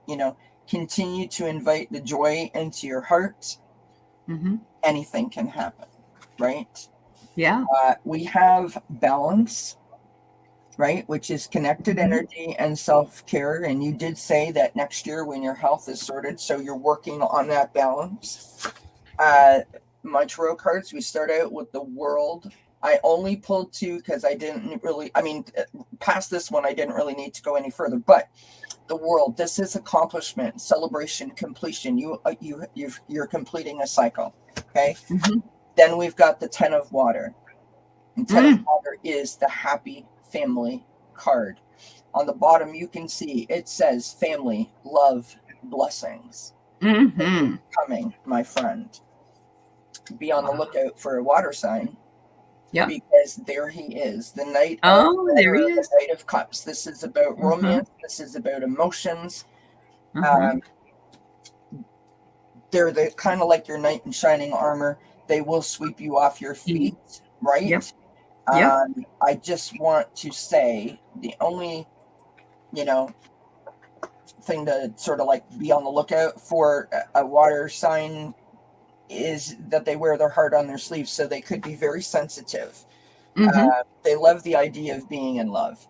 B: continue to invite the joy into your heart.
A: Mm-hmm.
B: Anything can happen, right?
A: Yeah.
B: We have balance, right? Which is connected energy and self-care. And you did say that next year when your health is sorted, so you're working on that balance. My tarot cards, we start out with the World. I only pulled 2 because past this one, I didn't really need to go any further. But the World, this is accomplishment, celebration, completion. You're completing a cycle. Okay.
A: Mm-hmm.
B: Then we've got the 10 of Water. And 10 of Water is the happy family card. On the bottom, you can see it says family, love, blessings.
A: Mm-hmm.
B: Coming, my friend. be on the lookout for a water sign.
A: Yep.
B: Because there he is, the Knight of
A: Oh, there
B: Water,
A: he
B: the
A: is.
B: Knight of Cups. This is about
A: Mm-hmm.
B: romance. This is about emotions.
A: Mm-hmm.
B: They're the kind of like your knight in shining armor. They will sweep you off your feet,
A: Yep.
B: right?
A: Yep.
B: I just want to say the only, you know, thing to sort of like be on the lookout for a water sign is that they wear their heart on their sleeve, so they could be very sensitive.
A: Mm-hmm.
B: They love the idea of being in love.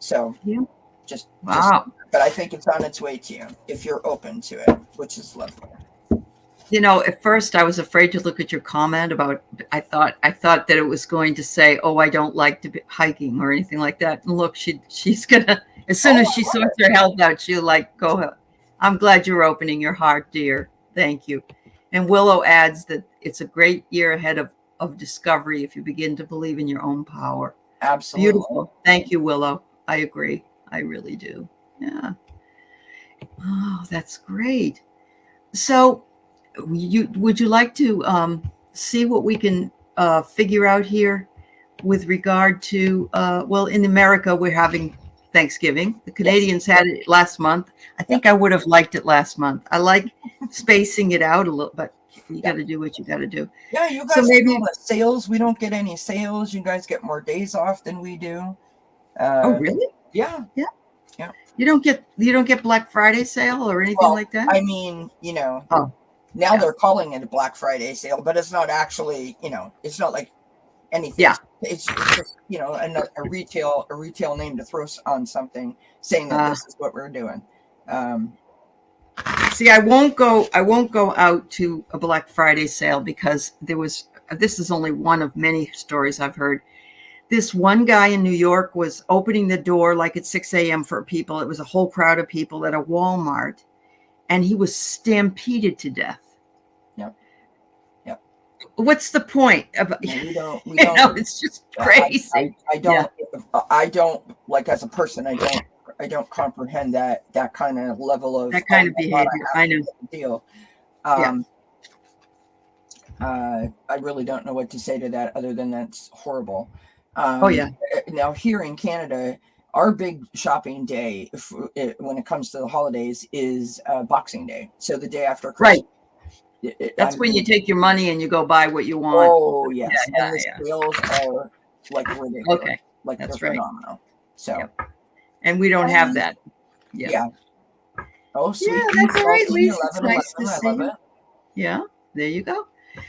B: So
A: Yeah.
B: just,
A: Wow.
B: but I think it's on its way to you if you're open to it, which is lovely.
A: You know, at first I was afraid to look at your comment about, I thought that it was going to say, oh, I don't like to be hiking or anything like that. And look, she's gonna, as soon
B: Oh,
A: as she sorts her health out, she'll like go. I'm glad you're opening your heart, dear. Thank you. And Willow adds that it's a great year ahead of discovery if you begin to believe in your own power.
B: absolutely.
A: Beautiful. Thank you, Willow. I agree. I really do. Yeah. Oh, that's great. So would you like to see what we can figure out here with regard to well, in America we're having Thanksgiving. The Canadians had it last month. I think I would have liked it last month. I like spacing it out a little, but you got to do what you got to do.
B: Yeah, you guys
A: So maybe
B: get all the sales. We don't get any sales. You guys get more days off than we do.
A: oh really?
B: Yeah.
A: Yeah.
B: Yeah.
A: You don't get Black Friday sale or anything like that?
B: I mean, you know,
A: Oh,
B: now they're calling it a Black Friday sale, but it's not actually, you know, it's not like anything.
A: Yeah.
B: It's just, you know, a retail name to throw on something saying that this is what we're doing.
A: See, I won't go out to a Black Friday sale because this is only one of many stories I've heard. This one guy in New York was opening the door like at 6 a.m. for people. It was a whole crowd of people at a Walmart, and he was stampeded to death.
B: Yep. Yep.
A: What's the point of
B: We don't
A: it's just crazy.
B: I don't like, as a person, I don't comprehend that kind of level of
A: that kind of behavior. I know.
B: Deal.
A: Yeah.
B: I really don't know what to say to that other than that's horrible.
A: Oh yeah.
B: Now here in Canada, our big shopping day when it comes to the holidays is Boxing Day. So the day after Christmas.
A: Right. That's when you take your money and you go buy what you want.
B: Oh yes, and the sales are like ridiculous.
A: Okay,
B: like
A: that's
B: they're
A: right.
B: Phenomenal. So,
A: and we don't have that.
B: Yeah. Oh, sweet.
A: Yeah, that's all right, Lisa. It's nice to see you. Yeah, there you go.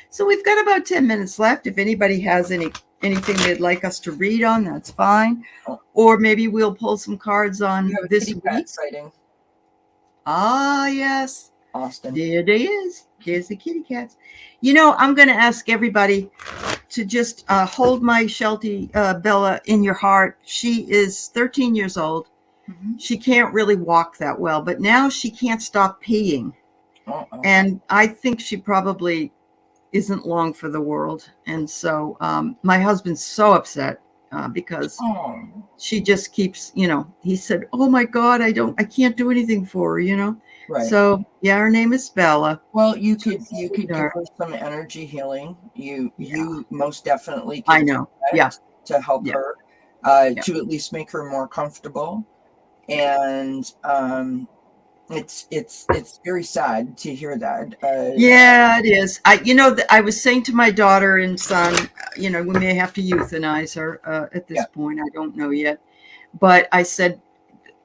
A: So we've got about 10 minutes left. If anybody has anything they'd like us to read on, that's fine. Or maybe we'll pull some cards on this week.
B: Sighting.
A: Ah, yes.
B: Austin.
A: There it is. There's the kitty cats. You know, I'm going to ask everybody to just hold my Sheltie Bella in your heart. She is 13 years old. Mm-hmm. She can't really walk that well, but now she can't stop peeing. Uh-oh. And I think she probably isn't long for the world. And so my husband's so upset because she just keeps, you know, he said, oh my God, I can't do anything for her, you know? Right. So yeah, her name is Bella.
B: Well, you could give her some energy healing. You most definitely can.
A: I know. Yeah.
B: To help her, to at least make her more comfortable. And it's very sad to hear that.
A: Yeah, it is. I was saying to my daughter and son, you know, we may have to euthanize her at this point. I don't know yet, but I said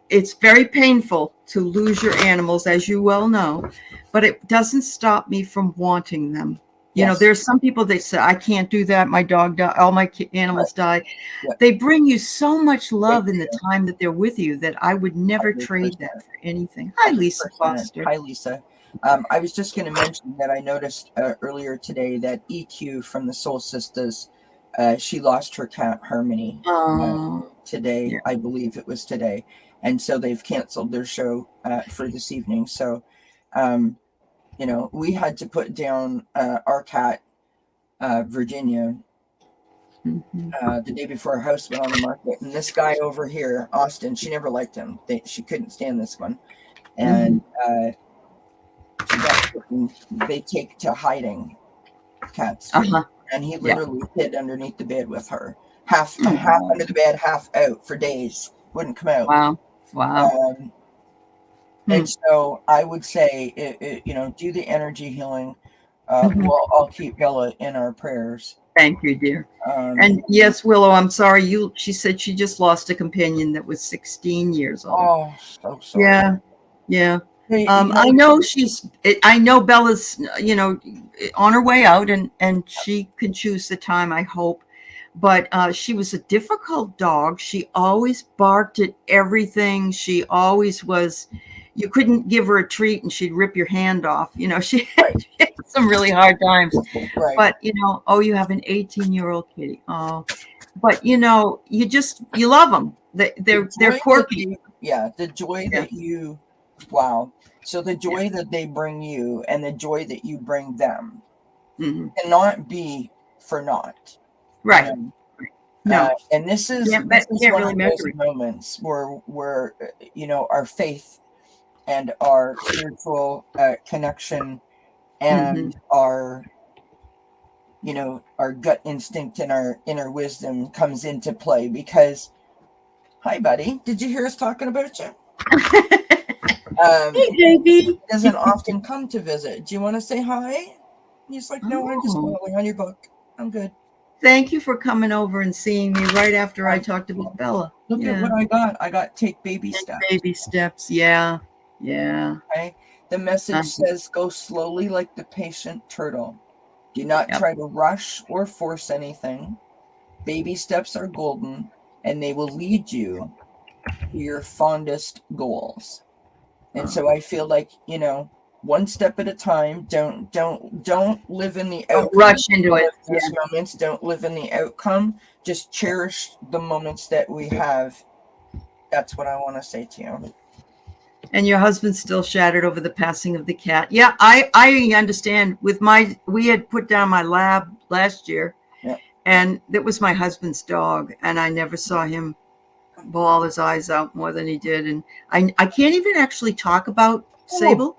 A: it's very painful to lose your animals, as you well know, but it doesn't stop me from wanting them. You know, there's some people that say, I can't do that. My dog died. All my animals died. Yeah. They bring you so much love in the time that they're with you that I would never 100%. Trade that for anything. Hi, Lisa Foster.
B: Hi, Lisa. I was just going to mention that I noticed earlier today that EQ from the Soul Sisters, she lost her cat Harmony today. Yeah. I believe it was today. And so they've canceled their show for this evening. So, you know, we had to put down our cat, Virginia, the day before our house went on the market. And this guy over here, Austin, she never liked him. She couldn't stand this one. And she got to the they take to hiding, cats do.
A: Uh-huh.
B: And he
A: Yeah.
B: literally hid underneath the bed with her, half
A: Oh,
B: under the bed, half out for days. Wouldn't come out.
A: wow. Wow.
B: Um,
A: Hmm.
B: and so I would say, do the energy healing.
A: Mhm.
B: We'll all keep Bella in our prayers.
A: Thank you, dear.
B: Um,
A: And yes, Willow, I'm sorry. She said she just lost a companion that was 16 years old.
B: oh, so sorry.
A: Yeah. Yeah.
B: Hey,
A: I know I know Bella's, on her way out, and she can choose the time, I hope. But she was a difficult dog. She always barked at everything. She always was, you couldn't give her a treat and she'd rip your hand off. She had,
B: right,
A: she had some really hard times.
B: right.
A: But, oh, you have an 18-year-old kitty. Oh, but, you love them.
B: The
A: They're
B: joy that
A: quirky.
B: the joy
A: Yeah.
B: that you, wow. So the
A: Yeah.
B: joy that they bring you and the joy that you bring them
A: Mhm.
B: cannot be for naught.
A: Right. No.
B: And this is
A: Can't,
B: one
A: really
B: of those
A: measure it.
B: moments where our faith and our spiritual connection
A: Mhm.
B: and our gut instinct and our inner wisdom comes into play. Because, hi buddy, did you hear us talking about you?
A: Hey, baby.
B: Doesn't often come to visit. Do you want to say hi? He's like, no, I'm just
A: Oh,
B: following on your book. I'm good.
A: thank you for coming over and seeing me right after I talked about Bella.
B: Look at what
A: Yeah.
B: I got. I got take baby
A: And
B: steps.
A: baby steps. Yeah. Yeah.
B: Okay. The message says go slowly like the patient turtle. Do not
A: Yep.
B: try to rush or force anything. Baby steps are golden and they will lead you to your fondest goals. And so I feel like, one step at a time. Don't live in the
A: Don't
B: outcome
A: rush into it.
B: of those moments. Don't live in the outcome. Just cherish the moments that we have. That's what I want to say to you.
A: And your husband's still shattered over the passing of the cat. Yeah, I understand. We had put down my lab last year,
B: Yeah.
A: and that was my husband's dog, and I never saw him bawl his eyes out more than he did. And I can't even actually talk about Sable,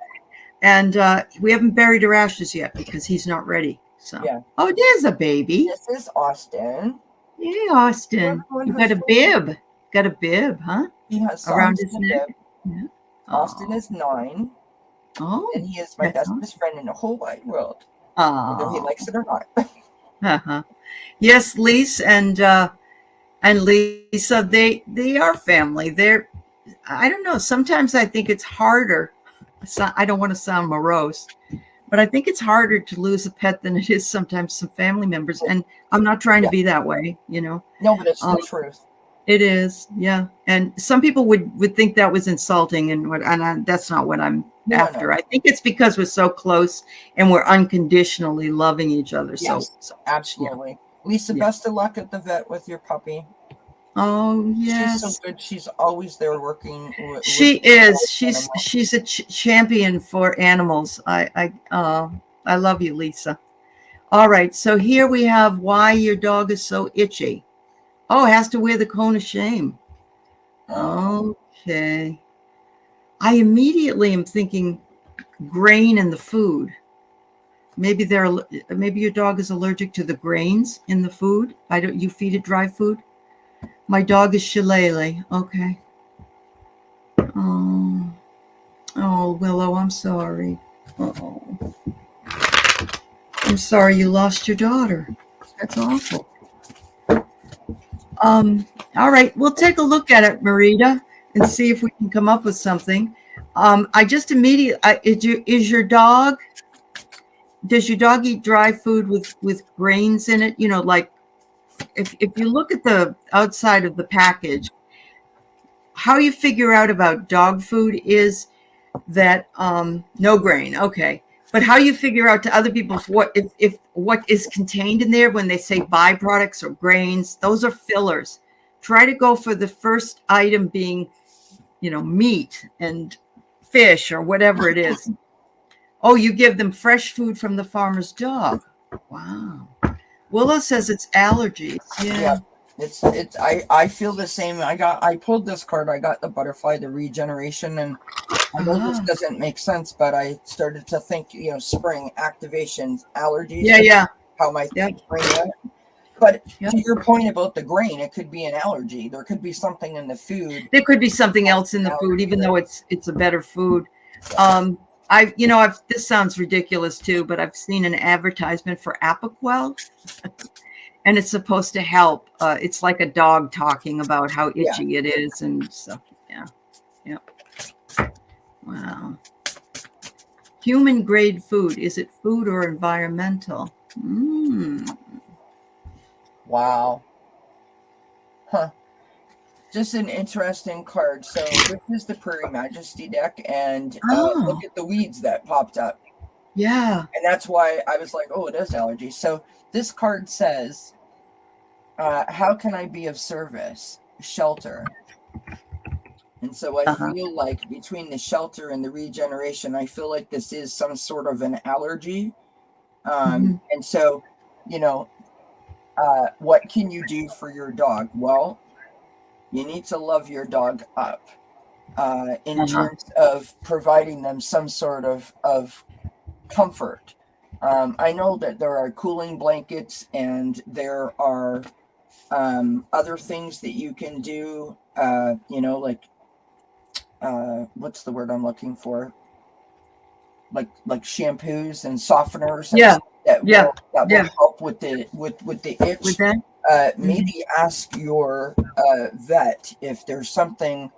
A: and we haven't buried her ashes yet because he's not ready. So,
B: Yeah.
A: oh, there's a baby.
B: This is Austin.
A: Yeah, Austin, you got a bib. Got a bib, huh?
B: He has
A: Around
B: socks
A: his
B: and a
A: neck.
B: bib.
A: Yeah.
B: Austin
A: Oh.
B: is 9.
A: Oh,
B: And he is my bestest friend in the whole wide world. Whether he likes it or not.
A: Uh-huh. Yes, Lisa and Lisa, they are family. I don't know. Sometimes I think it's harder. I don't want to sound morose, but I think it's harder to lose a pet than it is sometimes some family members. And I'm not trying to be that way,
B: No, but it's the truth.
A: It is, yeah. And some people would think that was insulting, and that's not what I'm after.
B: No.
A: I think it's because we're so close and we're unconditionally loving each other.
B: Yes,
A: so
B: absolutely.
A: Yeah.
B: Lisa, best of luck at the vet with your puppy.
A: Oh, yes.
B: She's so good. She's always there working.
A: She is. She's a champion for animals. I love you, Lisa. All right. So here we have why your dog is so itchy. Oh, it has to wear the cone of shame. Okay. I immediately am thinking grain in the food. Maybe your dog is allergic to the grains in the food. You feed it dry food? My dog is shillelagh. Okay. Oh, Willow, I'm sorry. Oh, I'm sorry you lost your daughter. That's awful. All right, we'll take a look at it, Marita, and see if we can come up with something. I just immediately, does your dog eat dry food with grains in it? Like if you look at the outside of the package, how you figure out about dog food is that no grain. Okay. But how you figure out to other people if what is contained in there when they say byproducts or grains, those are fillers. Try to go for the first item being, meat and fish or whatever it is. Oh, you give them fresh food from the farmer's dog. Wow. Willow says it's allergies. Yeah.
B: I feel the same. I pulled this card. I got the butterfly, the regeneration, and I know this
A: Ah,
B: doesn't make sense, but I started to think, spring activations, allergies,
A: yeah, yeah,
B: how my
A: yeah,
B: brain went. But
A: yeah.
B: to your point about the grain, it could be an allergy. There could be something in the food.
A: There could be something else in the food, even though it's a better food. I've this sounds ridiculous too, but I've seen an advertisement for Apoquel, and it's supposed to help. It's like a dog talking about how
B: Yeah.
A: itchy it is and stuff. Yeah, yeah. Wow. Human grade food. Is it food or environmental?
B: Wow. Huh. Just an interesting card. So this is the Prairie Majesty deck, and look
A: Oh,
B: at the weeds that popped up.
A: yeah.
B: And that's why I was like, oh, it is allergy. So this card says, how can I be of service? Shelter. And so I
A: Uh-huh.
B: feel like between the shelter and the regeneration, I feel like this is some sort of an allergy.
A: Mhm.
B: And so, you know, what can you do for your dog? Well, you need to love your dog up in
A: Uh-huh.
B: terms of providing them some sort of comfort. I know that there are cooling blankets and there are other things that you can do, like what's the word I'm looking for? Like shampoos and softeners and
A: Yeah.
B: stuff that
A: Yeah.
B: will
A: Yeah.
B: help with the
A: With
B: itch.
A: that? Mhm.
B: Maybe ask your vet if there's something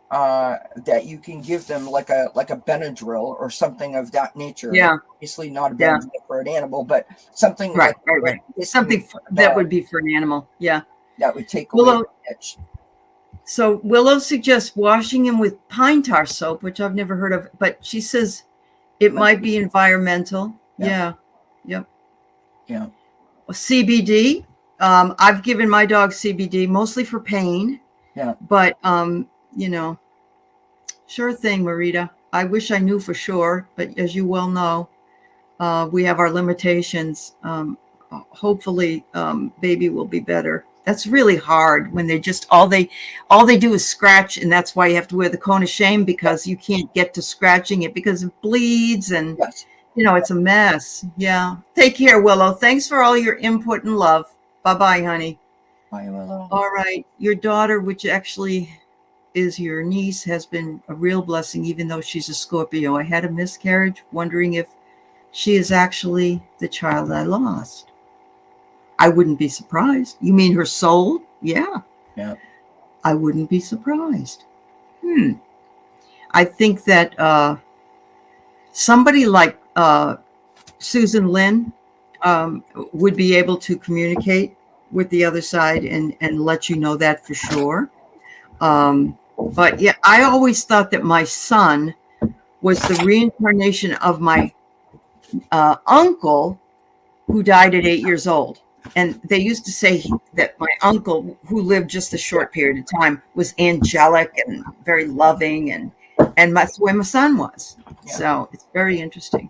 B: that you can give them, like a Benadryl or something of that nature.
A: Yeah.
B: Obviously, not a
A: Yeah.
B: Benadryl for an animal, but something
A: Right.
B: like
A: Right.
B: that
A: Right.
B: hissing
A: Something that
B: dog
A: would be for an animal. Yeah.
B: that would take away
A: Willow.
B: the itch.
A: So Willow suggests washing him with pine tar soap, which I've never heard of, but she says it might be environmental.
B: Yeah,
A: Yeah. Yep.
B: yeah,
A: CBD. I've given my dog CBD mostly for pain,
B: yeah.
A: but you know, sure thing, Marita. I wish I knew for sure, but as you well know, we have our limitations. Hopefully, baby will be better. That's really hard when they just all they do is scratch, and that's why you have to wear the cone of shame because you can't get to scratching it because it bleeds and
B: Yes.
A: it's a mess. Yeah. Take care, Willow. Thanks for all your input and love. Bye bye, honey.
B: Bye, Willow.
A: All right. Your daughter, which actually is your niece, has been a real blessing, even though she's a Scorpio. I had a miscarriage, wondering if she is actually the child I lost. I wouldn't be surprised. You mean her soul? Yeah.
B: Yeah.
A: I wouldn't be surprised. I think that somebody like Susan Lynn would be able to communicate with the other side and let you know that for sure. But yeah, I always thought that my son was the reincarnation of my uncle who died at 8 years old. And they used to say that my uncle, who lived just a
B: Yeah.
A: short period of time, was angelic and very loving, and that's the way my son was.
B: Yeah.
A: So it's very interesting.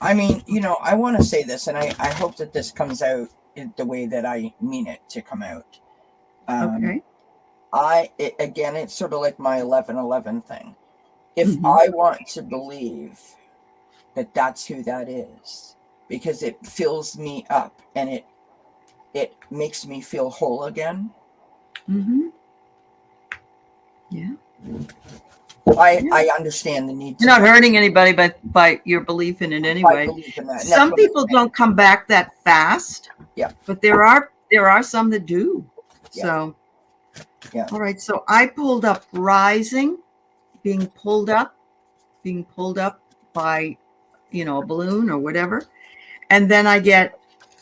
B: I mean, I want to say this, and I hope that this comes out in the way that I mean it to come out.
A: Okay.
B: Again, it's sort of like my 11:11 thing. If
A: Mm-hmm.
B: I want to believe that that's who that is, because it fills me up and it makes me feel whole again.
A: Mm-hmm. Yeah.
B: I understand the need to.
A: You're not hurting anybody by your belief in it
B: I
A: anyway.
B: believe in that.
A: Some people don't come back that fast.
B: Yeah.
A: But there are some that do.
B: Yeah.
A: So
B: Yeah.
A: all right. So I pulled up rising, being pulled up by a balloon or whatever. And then I get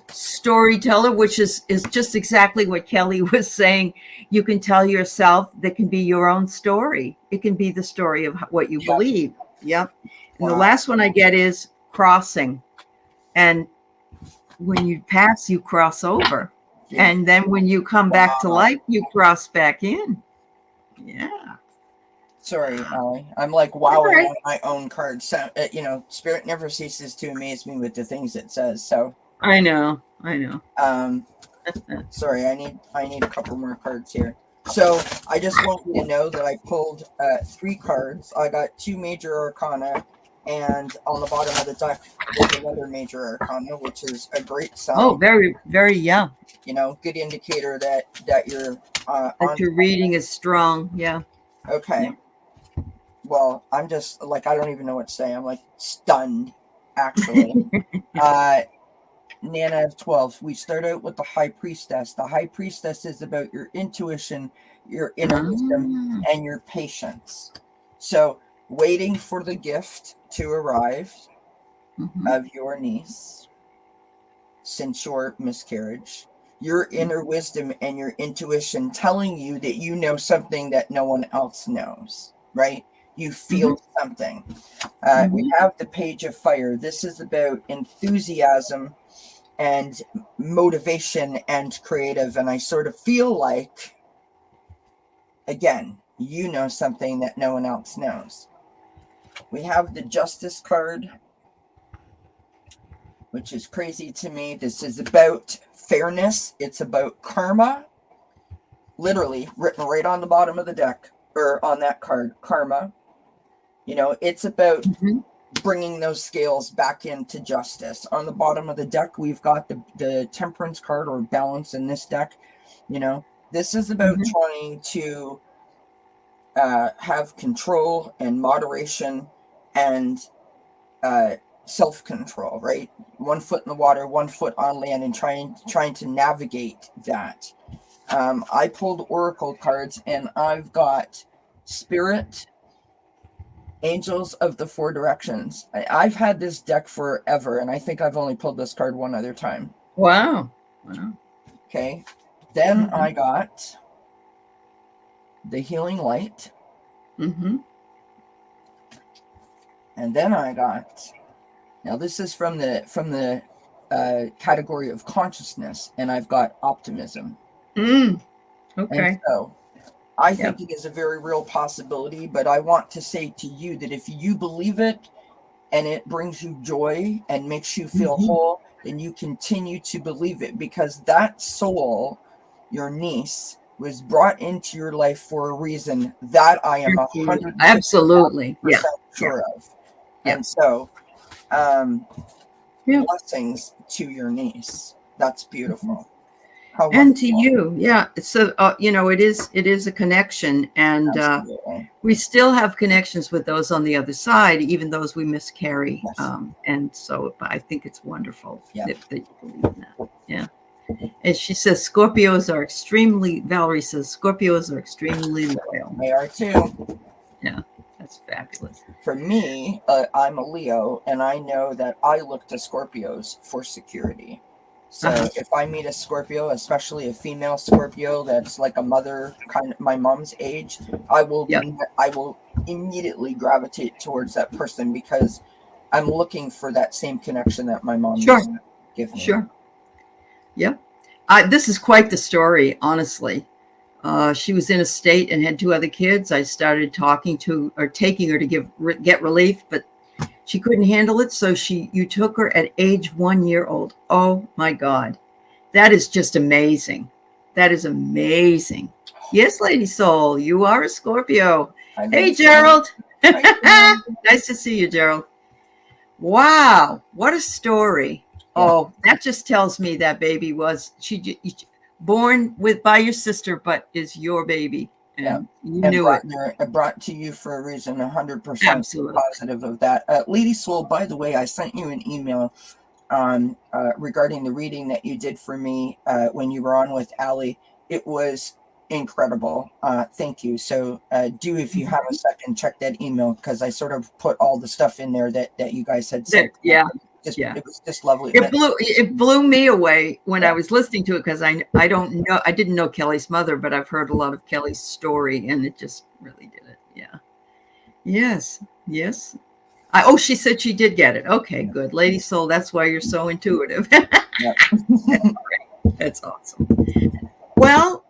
A: storyteller, which is just exactly what Kelly was saying. You can tell yourself that can be your own story. It can be the story of what you believe. Yep. And the last one I get is crossing. And when you pass, you cross over.
B: Yeah.
A: And then when you come back to life, you cross back in. Yeah.
B: Sorry, Allie. I'm like wowing on my own cards. So, Spirit never ceases to amaze me with the things it says. So
A: I know.
B: Sorry, I need a couple more cards here. So I just want you to know that I pulled 3 cards. I got 2 major arcana, and on the bottom of the deck there's another major arcana, which is a great sign.
A: Oh, very, very, yeah.
B: You know, good indicator that you're
A: That your reading is strong. Yeah.
B: Okay. Yeah. Well, I'm just like, I don't even know what to say. I'm like stunned, actually. Nana of 12. We start out with the High Priestess. The High Priestess is about your intuition, your inner wisdom, and your patience. So, waiting for the gift to arrive of your niece since your miscarriage. Your inner wisdom and your intuition telling you that you know something that no one else knows, right? You feel something. We have the Page of Fire. This is about enthusiasm and motivation and creative. And I sort of feel like, again, you know something that no one else knows. We have the Justice card, which is crazy to me. This is about fairness. It's about karma. Literally written right on the bottom of the deck, or on that card, karma. You know, it's about bringing those scales back into justice. On the bottom of the deck, we've got the Temperance card, or balance in this deck. You know, this is about trying to have control and moderation and self-control, right? 1 foot in the water, 1 foot on land, and trying to navigate that. I pulled oracle cards, and I've got Spirit, Angels of the Four Directions. I've had this deck forever, and I think I've only pulled this card one other time.
A: Wow.
B: Okay. Then I got the Healing Light. And then I got, now this is from the category of consciousness, and I've got Optimism.
A: Okay.
B: And so I think it is a very real possibility, but I want to say to you that if you believe it and it brings you joy and makes you feel whole, then you continue to believe it, because that soul, your niece, was brought into your life for a reason that I am 100%
A: absolutely
B: sure of. And so blessings to your niece. That's beautiful.
A: And to you, so you know, it is a connection, and we still have connections with those on the other side, even those we miscarry. And so I think it's wonderful that you believe in that. Yeah. And she says Valerie says Scorpios are extremely loyal.
B: They are too.
A: Yeah, that's fabulous.
B: For me, I'm a Leo, and I know that I look to Scorpios for security. So if I meet a Scorpio, especially a female Scorpio that's like a mother, kind of my mom's age, I will immediately gravitate towards that person, because I'm looking for that same connection that my mom gives me.
A: Sure. Yep. This is quite the story, honestly. She was in a state and had 2 other kids. I started taking her to get relief, but she couldn't handle it. So you took her at age 1 year old. Oh my God. That is just amazing. That is amazing. Yes, Lady Soul, you are a Scorpio. Hey, Gerald. Nice to see you, Gerald. Wow. What a story. Oh, that just tells me that baby was born by your sister, but is your baby. And you knew it.
B: Brought to you for a reason, 100% positive of that. Lady Soul, by the way, I sent you an email regarding the reading that you did for me when you were on with Allie. It was incredible. Thank you. So if you have a second, check that email, because I sort of put all the stuff in there that you guys had said. It was just lovely.
A: It blew me away when I was listening to it, because I didn't know Kelly's mother, but I've heard a lot of Kelly's story, and it just really did it. Yeah. Yes. She said she did get it. Okay, good. Lady Soul, that's why you're so intuitive. That's awesome. Well,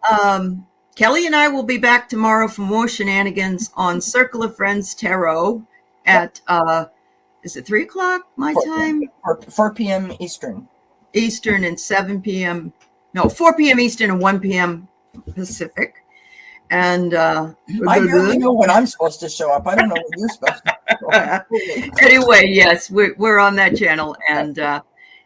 A: Kelly and I will be back tomorrow for more shenanigans on Circle of Friends Tarot at is it 3:00 my time?
B: 4 p.m. Eastern.
A: And 7 p.m. no, 4 p.m. Eastern and 1 p.m. Pacific. And
B: I barely know when I'm supposed to show up. I don't know when you're supposed to show up.
A: anyway, yes, we're on that channel. And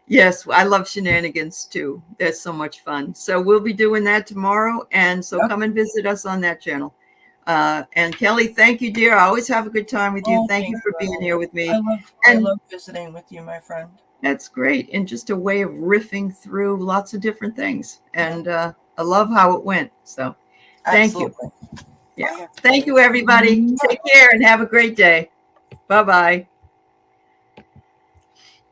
A: yes, I love shenanigans too. They're so much fun. So we'll be doing that tomorrow. And so come and visit us on that channel. And Kelly, thank you, dear. I always have a good time with you. Thank you for being here with me.
B: I love visiting with you, my friend.
A: That's great. And just a way of riffing through lots of different things. And I love how it went. So thank you. Yeah. Thank you, everybody. Take care and have a great day. Bye-bye.